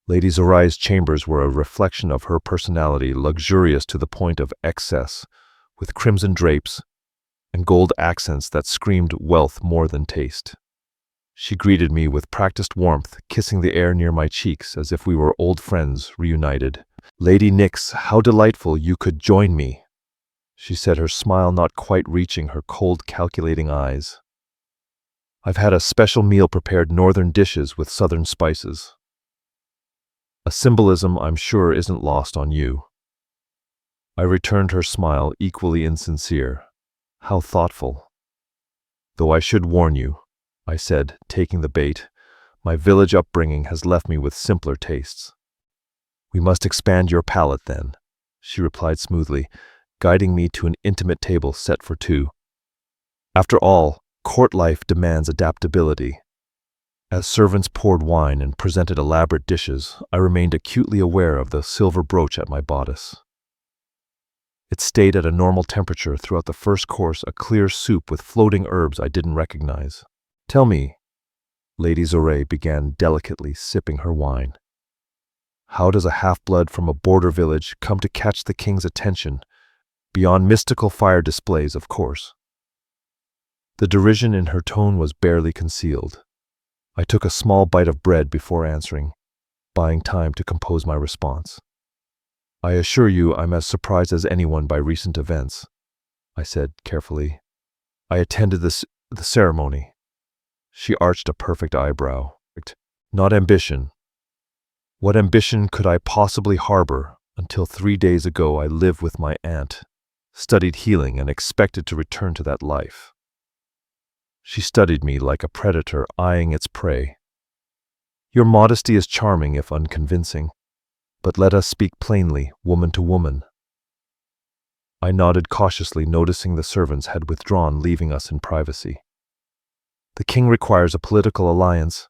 Lady Zorai's chambers were a reflection of her personality, luxurious to the point of excess, with crimson drapes and gold accents that screamed wealth more than taste. She greeted me with practiced warmth, kissing the air near my cheeks as if we were old friends reunited. "Lady Nyx, how delightful you could join me," she said, her smile not quite reaching her cold, calculating eyes. "I've had a special meal prepared, northern dishes with southern spices. A symbolism I'm sure isn't lost on you." I returned her smile, equally insincere. "How thoughtful. Though I should warn you," I said, taking the bait, My village upbringing has left me with simpler tastes. We must expand your palate then, she replied smoothly, guiding me to an intimate table set for two. After all, court life demands adaptability. As servants poured wine and presented elaborate dishes, I remained acutely aware of the silver brooch at my bodice. It stayed at a normal temperature throughout the first course, a clear soup with floating herbs I didn't recognize. Tell me, Lady Zorae began delicately sipping her wine. How does a half-blood from a border village come to catch the king's attention, beyond mystical fire displays, of course? The derision in her tone was barely concealed. I took a small bite of bread before answering, buying time to compose my response. I assure you I'm as surprised as anyone by recent events, I said carefully. I attended the ceremony. She arched a perfect eyebrow. Not ambition. What ambition could I possibly harbor until 3 days ago I lived with my aunt, studied healing, and expected to return to that life. She studied me like a predator eyeing its prey. Your modesty is charming if unconvincing, but let us speak plainly, woman to woman. I nodded cautiously, noticing the servants had withdrawn, leaving us in privacy. The king requires a political alliance,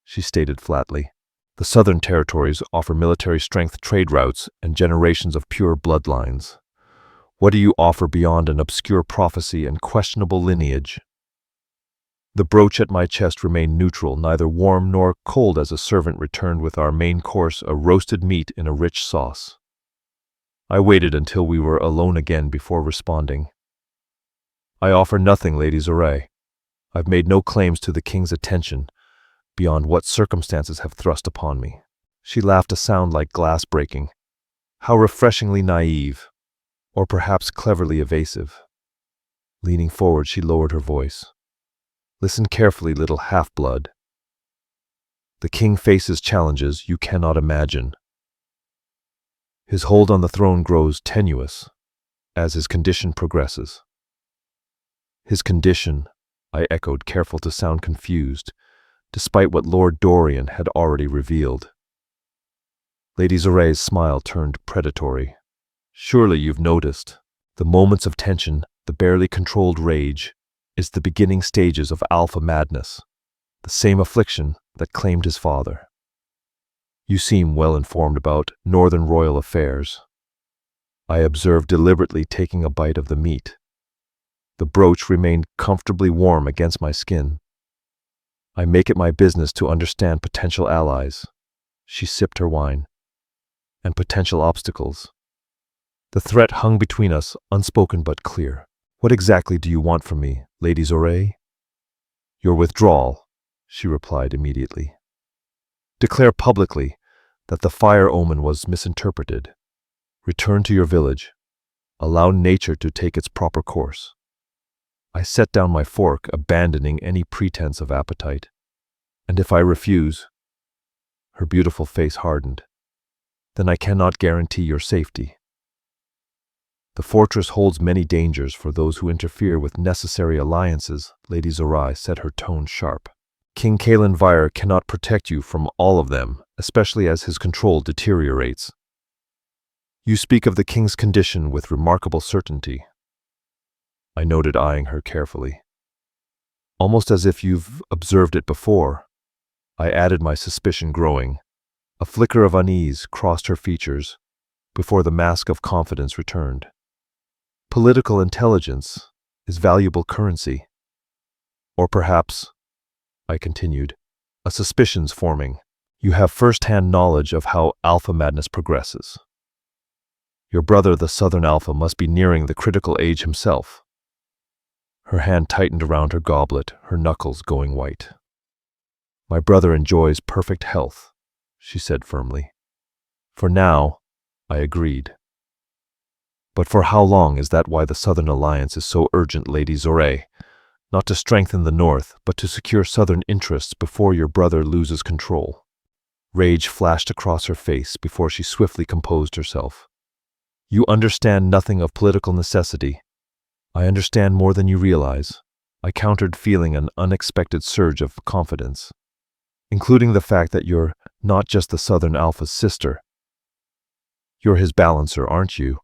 she stated flatly. The southern territories offer military strength, trade routes, and generations of pure bloodlines. What do you offer beyond an obscure prophecy and questionable lineage? The brooch at my chest remained neutral, neither warm nor cold, as a servant returned with our main course, a roasted meat in a rich sauce. I waited until we were alone again before responding. I offer nothing, Lady Zorae. I've made no claims to the king's attention, beyond what circumstances have thrust upon me. She laughed, a sound like glass breaking. How refreshingly naive, or perhaps cleverly evasive. Leaning forward, she lowered her voice. Listen carefully, little half-blood. The king faces challenges you cannot imagine. His hold on the throne grows tenuous as his condition progresses. His condition, I echoed, careful to sound confused, despite what Lord Dorian had already revealed. Lady Zorae's smile turned predatory. Surely you've noticed. The moments of tension, the barely controlled rage, is the beginning stages of alpha madness, the same affliction that claimed his father. You seem well informed about northern royal affairs. I observed, deliberately taking a bite of the meat. The brooch remained comfortably warm against my skin. I make it my business to understand potential allies. She sipped her wine. And potential obstacles. The threat hung between us, unspoken but clear. What exactly do you want from me, Lady Zorae? Your withdrawal, she replied immediately. Declare publicly that the fire omen was misinterpreted. Return to your village. Allow nature to take its proper course. I set down my fork, abandoning any pretense of appetite. And if I refuse, her beautiful face hardened, then I cannot guarantee your safety. The fortress holds many dangers for those who interfere with necessary alliances, Lady Zorae said, her tone sharp. King Kalen Vire cannot protect you from all of them, especially as his control deteriorates. You speak of the king's condition with remarkable certainty. I noted, eyeing her carefully. Almost as if you've observed it before. I added, my suspicion growing. A flicker of unease crossed her features before the mask of confidence returned. Political intelligence is valuable currency. Or perhaps, I continued, a suspicion's forming. You have first-hand knowledge of how alpha madness progresses. Your brother, the Southern Alpha, must be nearing the critical age himself. Her hand tightened around her goblet, her knuckles going white. My brother enjoys perfect health, she said firmly. For now, I agreed. But for how long? Is that why the Southern Alliance is so urgent, Lady Zorae? Not to strengthen the North, but to secure Southern interests before your brother loses control. Rage flashed across her face before she swiftly composed herself. You understand nothing of political necessity. I understand more than you realize, I countered, feeling an unexpected surge of confidence. including the fact that you're not just the Southern Alpha's sister. You're his balancer, aren't you?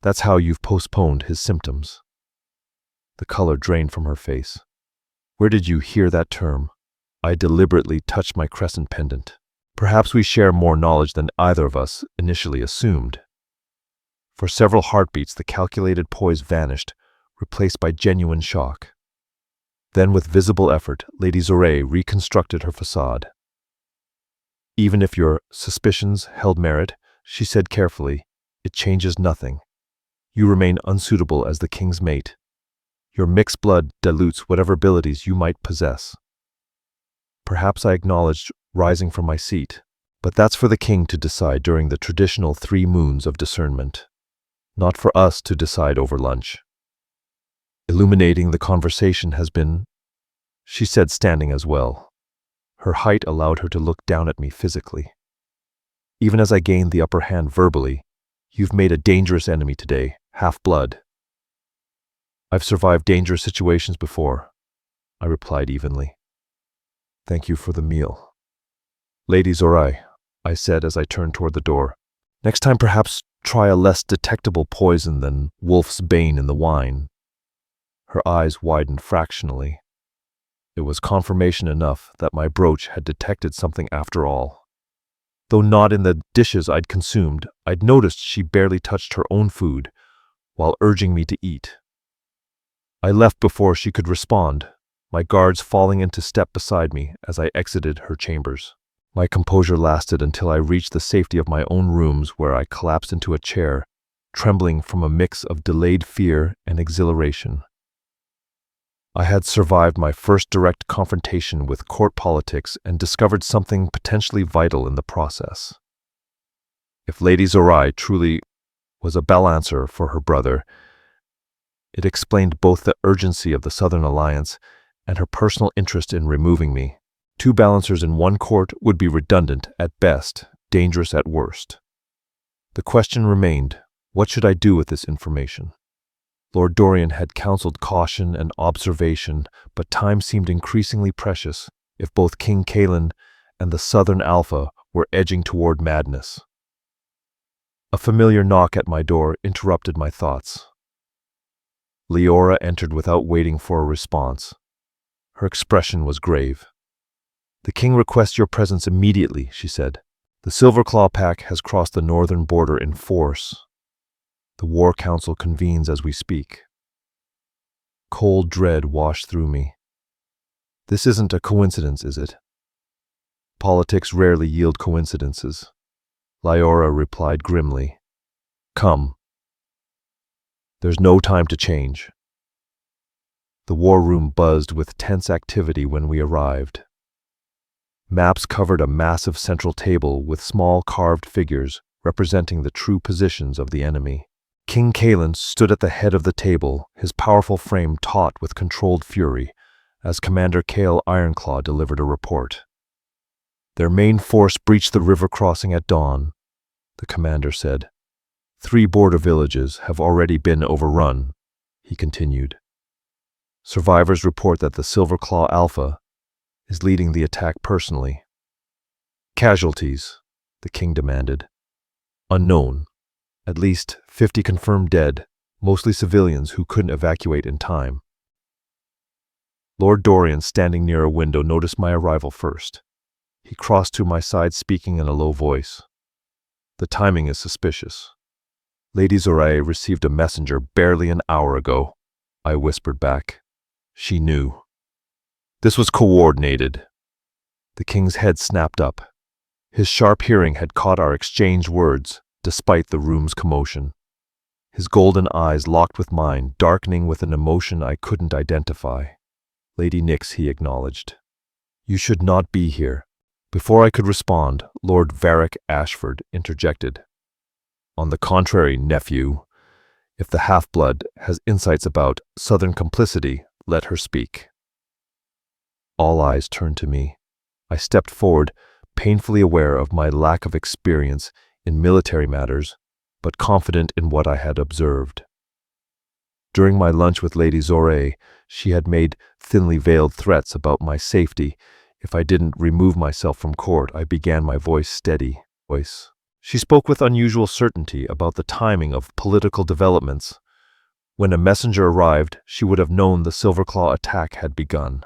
That's how you've postponed his symptoms." The color drained from her face. "Where did you hear that term?" I deliberately touched my crescent pendant. "Perhaps we share more knowledge than either of us initially assumed." For several heartbeats, the calculated poise vanished, replaced by genuine shock. Then, with visible effort, Lady Zoray reconstructed her facade. "Even if your suspicions held merit," she said carefully, "it changes nothing. You remain unsuitable as the king's mate. Your mixed blood dilutes whatever abilities you might possess." Perhaps I acknowledged, rising from my seat. "But that's for the king to decide during the traditional 3 moons of discernment. Not for us to decide over lunch." "Illuminating the conversation has been," she said, standing as well. Her height allowed her to look down at me physically. "Even as I gained the upper hand verbally, you've made a dangerous enemy today, half-blood." "I've survived dangerous situations before," I replied evenly. "Thank you for the meal." "Lady Zoray," I said as I turned toward the door, "next time perhaps try a less detectable poison than wolf's bane in the wine." Her eyes widened fractionally. It was confirmation enough that my brooch had detected something after all. Though not in the dishes I'd consumed, I'd noticed she barely touched her own food while urging me to eat. I left before she could respond, my guards falling into step beside me as I exited her chambers. My composure lasted until I reached the safety of my own rooms, where I collapsed into a chair, trembling from a mix of delayed fear and exhilaration. I had survived my first direct confrontation with court politics and discovered something potentially vital in the process. If Lady Zoray truly was a balancer for her brother, it explained both the urgency of the Southern Alliance and her personal interest in removing me. 2 balancers in one court would be redundant at best, dangerous at worst. The question remained, what should I do with this information? Lord Dorian had counseled caution and observation, but time seemed increasingly precious if both King Kalen and the Southern Alpha were edging toward madness. A familiar knock at my door interrupted my thoughts. Elara entered without waiting for a response. Her expression was grave. "The king requests your presence immediately," she said. "The Silverclaw Pack has crossed the northern border in force. The War Council convenes as we speak." Cold dread washed through me. This isn't a coincidence, is it? Politics rarely yield coincidences. Elara replied grimly. "Come." There's no time to change. The war room buzzed with tense activity when we arrived. Maps covered a massive central table with small carved figures representing the true positions of the enemy. King Kalen stood at the head of the table, his powerful frame taut with controlled fury, as Commander Kale Ironclaw delivered a report. "Their main force breached the river crossing at dawn," the commander said. "3 border villages have already been overrun," he continued. "Survivors report that the Silverclaw Alpha is leading the attack personally." "Casualties?" the king demanded. "Unknown. At least 50 confirmed dead, mostly civilians who couldn't evacuate in time." Lord Dorian, standing near a window, noticed my arrival first. He crossed to my side, speaking in a low voice. "The timing is suspicious. Lady Zoray received a messenger barely an hour ago," I whispered back. She knew. "This was coordinated." The king's head snapped up. His sharp hearing had caught our exchanged words, despite the room's commotion. His golden eyes locked with mine, darkening with an emotion I couldn't identify. "Lady Nyx," he acknowledged. "You should not be here." Before I could respond, Lord Varric Ashford interjected. "On the contrary, nephew, if the half-blood has insights about Southern complicity, let her speak." All eyes turned to me. I stepped forward, painfully aware of my lack of experience in military matters, but confident in what I had observed. During my lunch with Lady Zoray, she had made thinly veiled threats about my safety, If I didn't remove myself from court, I began, my voice steady. She spoke with unusual certainty about the timing of political developments. When a messenger arrived, she would have known the Silverclaw attack had begun.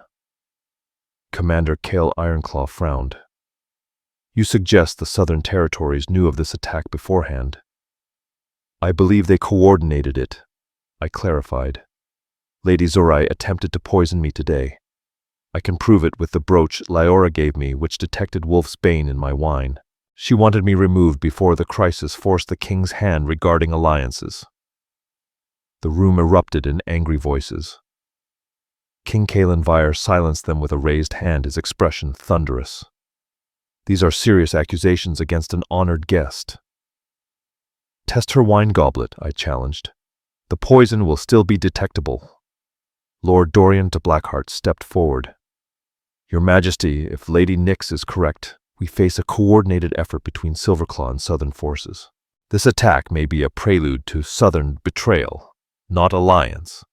Commander Cale Ironclaw frowned. You suggest the Southern Territories knew of this attack beforehand? I believe they coordinated it, I clarified. Lady Zorai attempted to poison me today. I can prove it with the brooch Elara gave me, which detected wolf's bane in my wine. She wanted me removed before the crisis forced the king's hand regarding alliances. The room erupted in angry voices. King Kalen Vyre silenced them with a raised hand, his expression thunderous. These are serious accusations against an honored guest. Test her wine goblet, I challenged. The poison will still be detectable. Lord Dorian de Blackheart stepped forward. Your Majesty, if Lady Nyx is correct, we face a coordinated effort between Silverclaw and Southern forces. This attack may be a prelude to Southern betrayal, not alliance.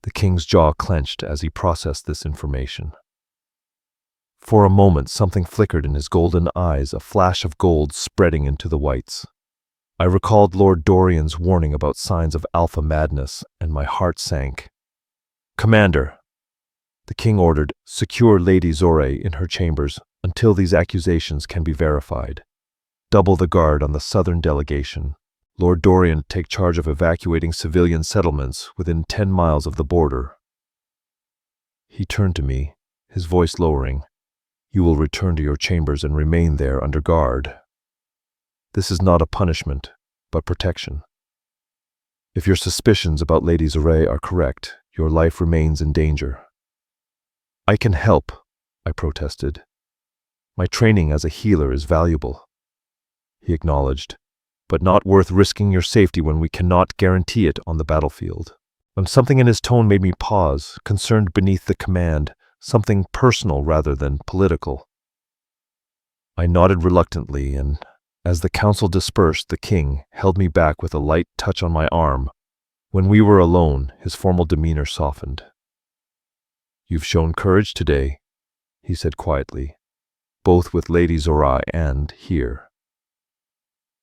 The king's jaw clenched as he processed this information. For a moment, something flickered in his golden eyes, a flash of gold spreading into the whites. I recalled Lord Dorian's warning about signs of alpha madness, and my heart sank. Commander, the king ordered, secure Lady Zorai in her chambers until these accusations can be verified. Double the guard on the southern delegation. Lord Dorian, take charge of evacuating civilian settlements within 10 miles of the border. He turned to me, his voice lowering. You will return to your chambers and remain there under guard. This is not a punishment, but protection. If your suspicions about Lady Zorai are correct, your life remains in danger. I can help, I protested. My training as a healer is valuable. He acknowledged, but not worth risking your safety when we cannot guarantee it on the battlefield. When something in his tone made me pause, concerned beneath the command, something personal rather than political. I nodded reluctantly, and as the council dispersed, the king held me back with a light touch on my arm. When we were alone, his formal demeanor softened. You've shown courage today, he said quietly, both with Lady Zorai and here.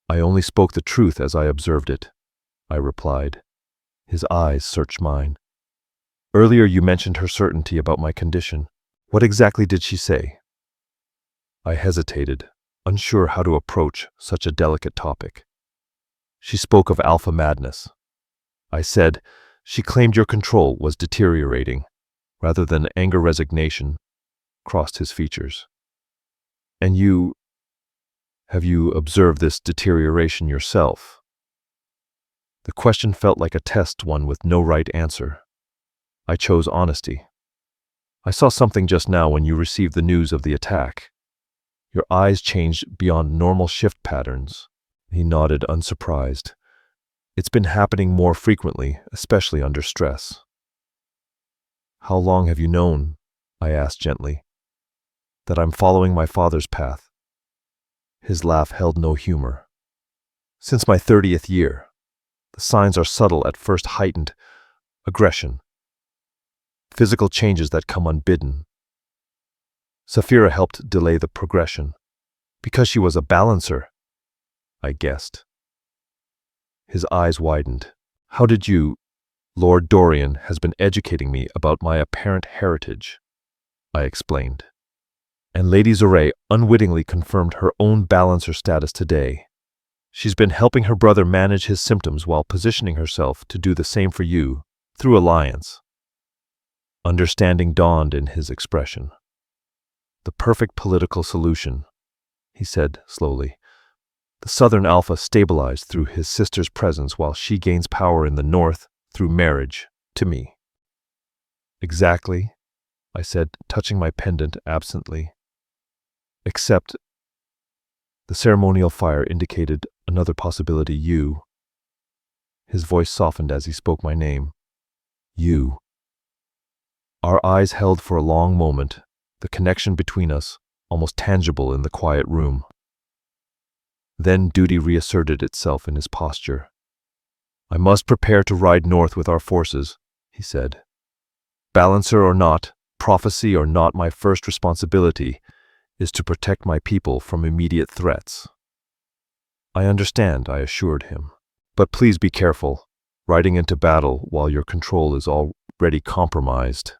I only spoke the truth as I observed it, I replied. His eyes searched mine. Earlier you mentioned her certainty about my condition. What exactly did she say? I hesitated, unsure how to approach such a delicate topic. She spoke of alpha madness. I said, she claimed your control was deteriorating, rather than anger. Resignation crossed his features. And have you observed this deterioration yourself? The question felt like a test, one with no right answer. I chose honesty. I saw something just now when you received the news of the attack. Your eyes changed beyond normal shift patterns. He nodded, unsurprised. It's been happening more frequently, especially under stress. How long have you known, I asked gently, that I'm following my father's path? His laugh held no humor. Since my 30th year. The signs are subtle at first, heightened aggression. Physical changes that come unbidden. Saphira helped delay the progression. Because she was a balancer, I guessed. His eyes widened. How did you? Lord Dorian has been educating me about my apparent heritage, I explained. And Lady Zorai unwittingly confirmed her own balancer status today. She's been helping her brother manage his symptoms while positioning herself to do the same for you, through alliance. Understanding dawned in his expression. The perfect political solution, he said slowly. The Southern Alpha stabilized through his sister's presence while she gains power in the North through marriage to me. Exactly, I said, touching my pendant absently. Except the ceremonial fire indicated another possibility. You. His voice softened as he spoke my name. You. Our eyes held for a long moment, the connection between us almost tangible in the quiet room. Then duty reasserted itself in his posture. I must prepare to ride north with our forces, he said. Balancer or not, prophecy or not, my first responsibility is to protect my people from immediate threats. I understand, I assured him. But please be careful, riding into battle while your control is already compromised.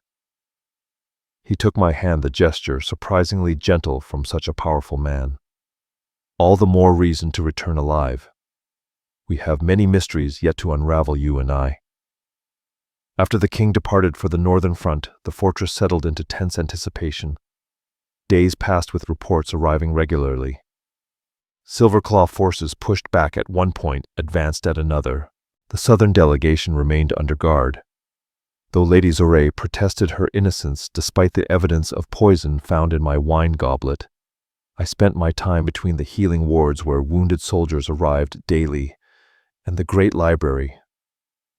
He took my hand, the gesture surprisingly gentle from such a powerful man. All the more reason to return alive. We have many mysteries yet to unravel, you and I. After the king departed for the northern front, the fortress settled into tense anticipation. Days passed with reports arriving regularly. Silverclaw forces pushed back at one point, advanced at another. The southern delegation remained under guard. Though Lady Zorae protested her innocence despite the evidence of poison found in my wine goblet, I spent my time between the healing wards where wounded soldiers arrived daily and the great library,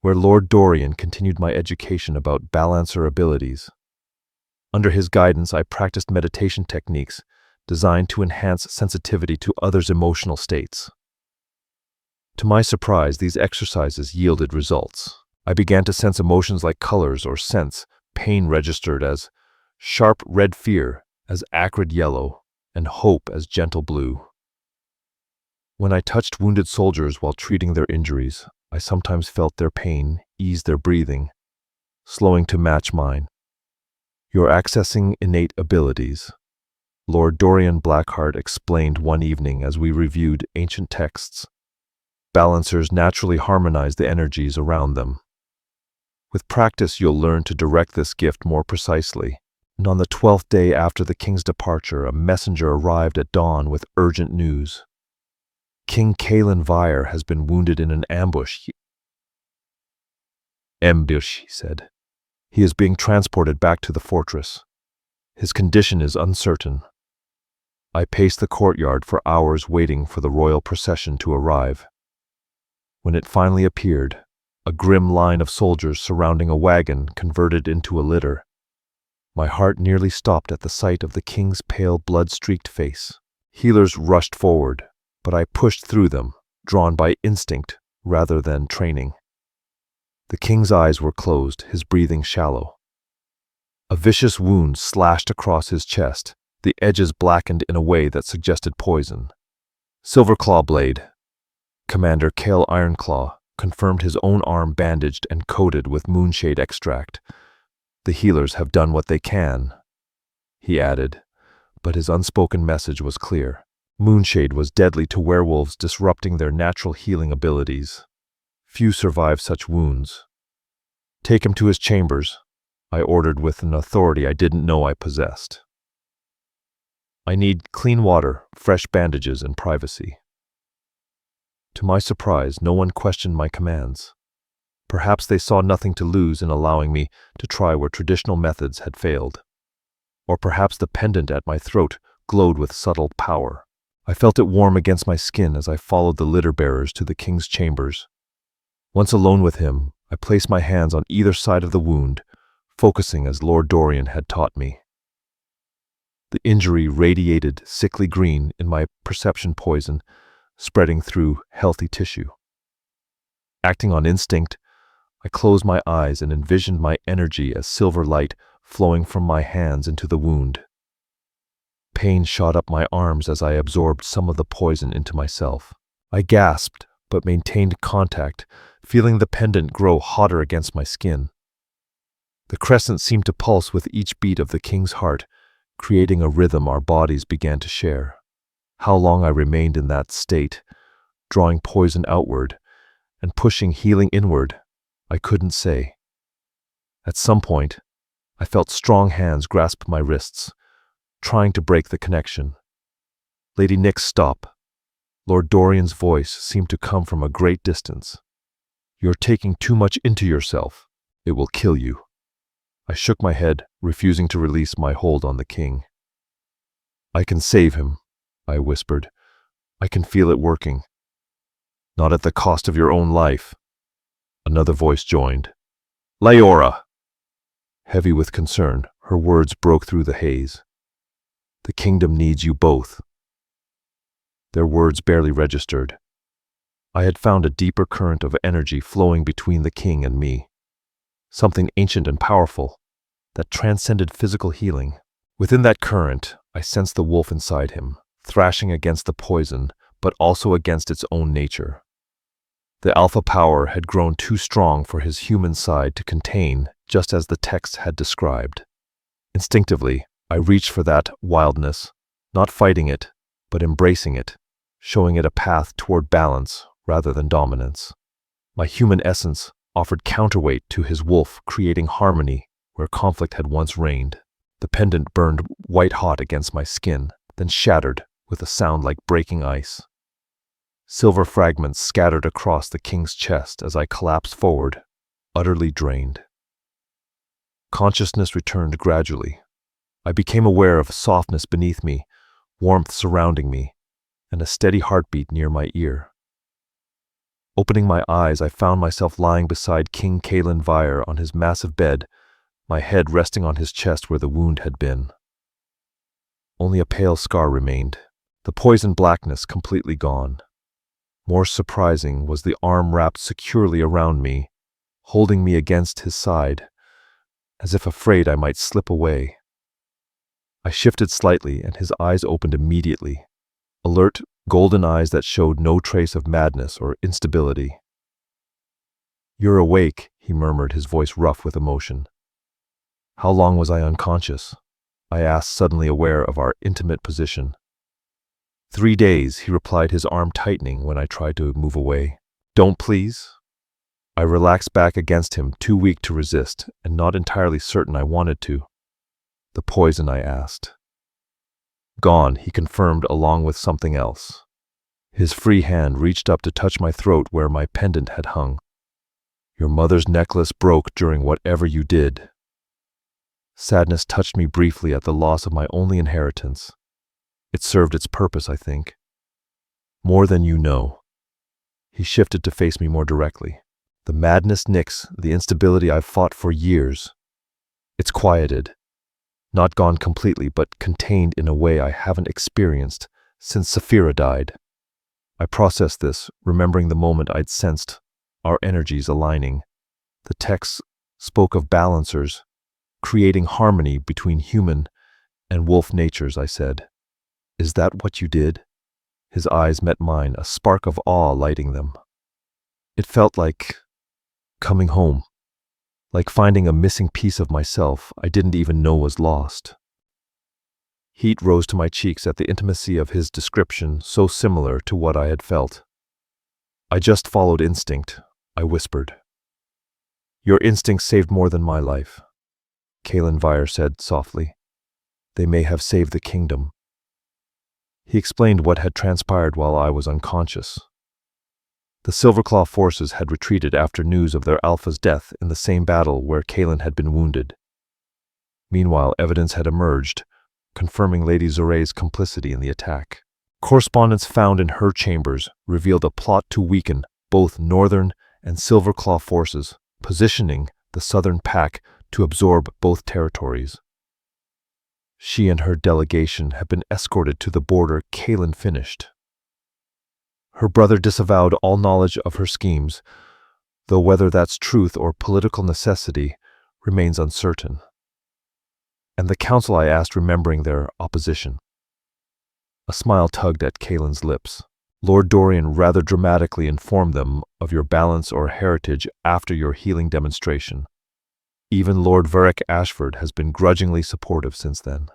where Lord Dorian continued my education about balancer abilities. Under his guidance, I practiced meditation techniques designed to enhance sensitivity to others' emotional states. To my surprise, these exercises yielded results. I began to sense emotions like colors or scents, pain registered as sharp red, fear as acrid yellow, and hope as gentle blue. When I touched wounded soldiers while treating their injuries, I sometimes felt their pain ease their breathing, slowing to match mine. You're accessing innate abilities, Lord Dorian Blackheart explained one evening as we reviewed ancient texts. Balancers naturally harmonize the energies around them. With practice, you'll learn to direct this gift more precisely. And on the 12th day after the king's departure, a messenger arrived at dawn with urgent news. King Kalen Vire has been wounded in an ambush. He said. He is being transported back to the fortress. His condition is uncertain. I paced the courtyard for hours waiting for the royal procession to arrive. When it finally appeared, a grim line of soldiers surrounding a wagon converted into a litter. My heart nearly stopped at the sight of the king's pale, blood-streaked face. Healers rushed forward, but I pushed through them, drawn by instinct rather than training. The king's eyes were closed, his breathing shallow. A vicious wound slashed across his chest, the edges blackened in a way that suggested poison. Silverclaw blade. Commander Kale Ironclaw confirmed his own arm bandaged and coated with moonshade extract. The healers have done what they can, he added, but his unspoken message was clear. Moonshade was deadly to werewolves, disrupting their natural healing abilities. Few survive such wounds. Take him to his chambers, I ordered with an authority I didn't know I possessed. I need clean water, fresh bandages, and privacy. To my surprise, no one questioned my commands. Perhaps they saw nothing to lose in allowing me to try where traditional methods had failed. Or perhaps the pendant at my throat glowed with subtle power. I felt it warm against my skin as I followed the litter bearers to the king's chambers. Once alone with him, I placed my hands on either side of the wound, focusing as Lord Dorian had taught me. The injury radiated sickly green in my perception poison, spreading through healthy tissue. Acting on instinct, I closed my eyes and envisioned my energy as silver light flowing from my hands into the wound. Pain shot up my arms as I absorbed some of the poison into myself. I gasped, but maintained contact, feeling the pendant grow hotter against my skin. The crescent seemed to pulse with each beat of the king's heart, creating a rhythm our bodies began to share. How long I remained in that state, drawing poison outward and pushing healing inward, I couldn't say. At some point, I felt strong hands grasp my wrists, trying to break the connection. Lady Nyx, stop. Lord Dorian's voice seemed to come from a great distance. You're taking too much into yourself. It will kill you. I shook my head, refusing to release my hold on the king. I can save him, I whispered. I can feel it working. Not at the cost of your own life. Another voice joined. Lyora! Heavy with concern, her words broke through the haze. The kingdom needs you both. Their words barely registered. I had found a deeper current of energy flowing between the king and me. Something ancient and powerful, that transcended physical healing. Within that current, I sensed the wolf inside him, thrashing against the poison, but also against its own nature. The alpha power had grown too strong for his human side to contain, just as the text had described. Instinctively, I reached for that wildness, not fighting it, but embracing it, showing it a path toward balance rather than dominance. My human essence offered counterweight to his wolf, creating harmony where conflict had once reigned. The pendant burned white-hot against my skin, then shattered with a sound like breaking ice. Silver fragments scattered across the king's chest as I collapsed forward, utterly drained. Consciousness returned gradually. I became aware of softness beneath me, warmth surrounding me, and a steady heartbeat near my ear. Opening my eyes, I found myself lying beside King Kalen Vyre on his massive bed, my head resting on his chest where the wound had been. Only a pale scar remained, the poison blackness completely gone. More surprising was the arm wrapped securely around me, holding me against his side, as if afraid I might slip away. I shifted slightly, and his eyes opened immediately, alert, golden eyes that showed no trace of madness or instability. "You're awake," he murmured, his voice rough with emotion. "How long was I unconscious?" I asked, suddenly aware of our intimate position. 3 days, he replied, his arm tightening when I tried to move away. "Don't, please." I relaxed back against him, too weak to resist, and not entirely certain I wanted to. "The poison?" I asked. "Gone," he confirmed, along with something else. His free hand reached up to touch my throat where my pendant had hung. "Your mother's necklace broke during whatever you did." Sadness touched me briefly at the loss of my only inheritance. It served its purpose, I think. "More than you know." He shifted to face me more directly. "The madness, Nyx, the instability I've fought for years. It's quieted. Not gone completely, but contained in a way I haven't experienced since Saphira died." I processed this, remembering the moment I'd sensed our energies aligning. The text spoke of balancers, creating harmony between human and wolf natures, I said. "Is that what you did?" His eyes met mine, a spark of awe lighting them. It felt like coming home, like finding a missing piece of myself I didn't even know was lost. Heat rose to my cheeks at the intimacy of his description, so similar to what I had felt. "I just followed instinct," I whispered. "Your instinct saved more than my life," Kalen Vyre said softly. "They may have saved the kingdom." He explained what had transpired while I was unconscious. The Silverclaw forces had retreated after news of their alpha's death in the same battle where Kalen had been wounded. Meanwhile, evidence had emerged, confirming Lady Zoray's complicity in the attack. Correspondence found in her chambers revealed a plot to weaken both Northern and Silverclaw forces, positioning the Southern Pack to absorb both territories. She and her delegation had been escorted to the border Kalen finished. Her brother disavowed all knowledge of her schemes, though whether that's truth or political necessity remains uncertain. "And the council?" I asked, remembering their opposition. A smile tugged at Kalen's lips. "Lord Dorian rather dramatically informed them of your balance or heritage after your healing demonstration. Even Lord Varric Ashford has been grudgingly supportive since then."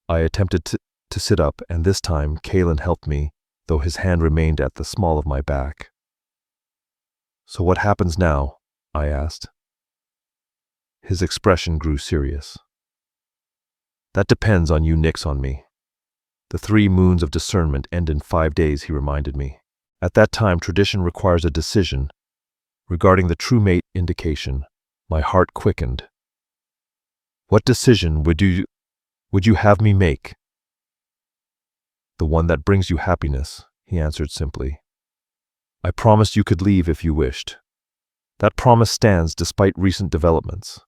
I attempted to sit up, and this time Kalen helped me, though his hand remained at the small of my back. "So what happens now?" I asked. His expression grew serious. "That depends on you, Nyx, on me. The 3 moons of discernment end in 5 days," he reminded me. "At that time, tradition requires a decision. Regarding the true mate indication, my heart quickened. What decision would you have me make?" "The one that brings you happiness," he answered simply. "I promised you could leave if you wished. That promise stands despite recent developments."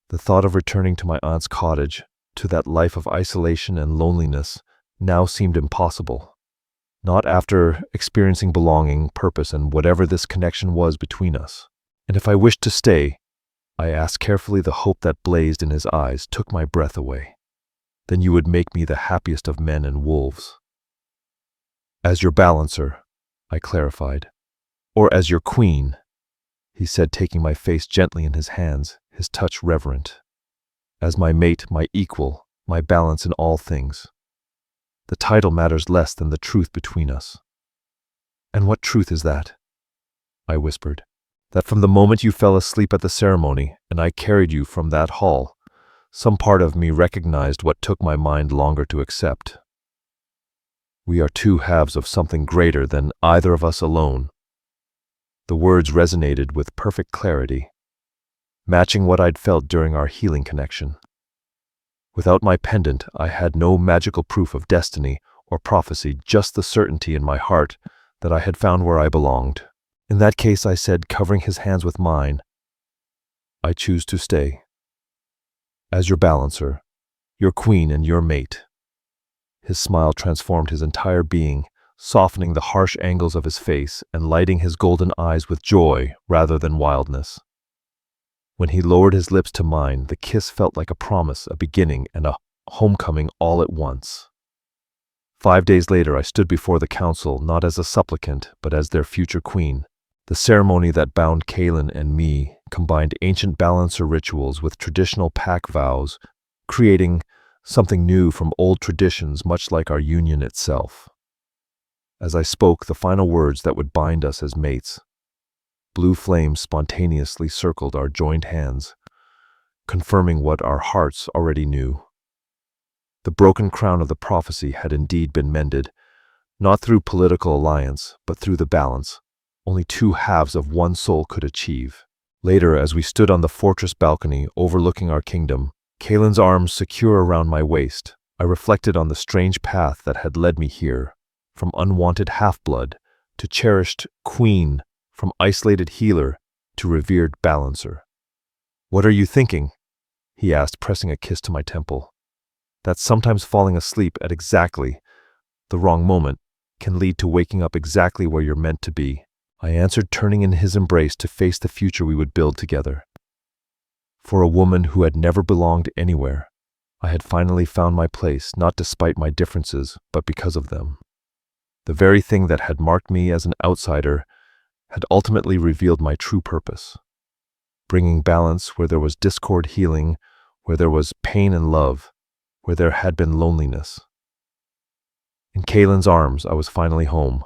The thought of returning to my aunt's cottage, to that life of isolation and loneliness, now seemed impossible. Not after experiencing belonging, purpose, and whatever this connection was between us. And if I wished to stay, I asked carefully. The hope that blazed in his eyes took my breath away. Then you would make me the happiest of men and wolves. As your balancer, I clarified. Or as your queen, he said, taking my face gently in his hands, his touch reverent. As my mate, my equal, my balance in all things. The title matters less than the truth between us. And what truth is that? I whispered. That from the moment you fell asleep at the ceremony and I carried you from that hall, some part of me recognized what took my mind longer to accept. We are two halves of something greater than either of us alone. The words resonated with perfect clarity, matching what I'd felt during our healing connection. Without my pendant, I had no magical proof of destiny or prophecy, just the certainty in my heart that I had found where I belonged. In that case, I said, covering his hands with mine, I choose to stay. As your balancer, your queen and your mate. His smile transformed his entire being, softening the harsh angles of his face and lighting his golden eyes with joy rather than wildness. When he lowered his lips to mine, the kiss felt like a promise, a beginning, and a homecoming all at once. 5 days later, I stood before the council, not as a supplicant, but as their future queen. The ceremony that bound Kaelin and me combined ancient balancer rituals with traditional pack vows, creating something new from old traditions, much like our union itself. As I spoke the final words that would bind us as mates, blue flames spontaneously circled our joined hands, confirming what our hearts already knew. The broken crown of the prophecy had indeed been mended, not through political alliance, but through the balance only two halves of one soul could achieve. Later, as we stood on the fortress balcony overlooking our kingdom, Kaelin's arms secure around my waist, I reflected on the strange path that had led me here, from unwanted half-blood to cherished queen, from isolated healer to revered balancer. "What are you thinking?" he asked, pressing a kiss to my temple. That sometimes falling asleep at exactly the wrong moment can lead to waking up exactly where you're meant to be. I answered, turning in his embrace to face the future we would build together. For a woman who had never belonged anywhere, I had finally found my place, not despite my differences, but because of them. The very thing that had marked me as an outsider had ultimately revealed my true purpose, bringing balance where there was discord, healing where there was pain, and love where there had been loneliness. In Kaelin's arms, I was finally home,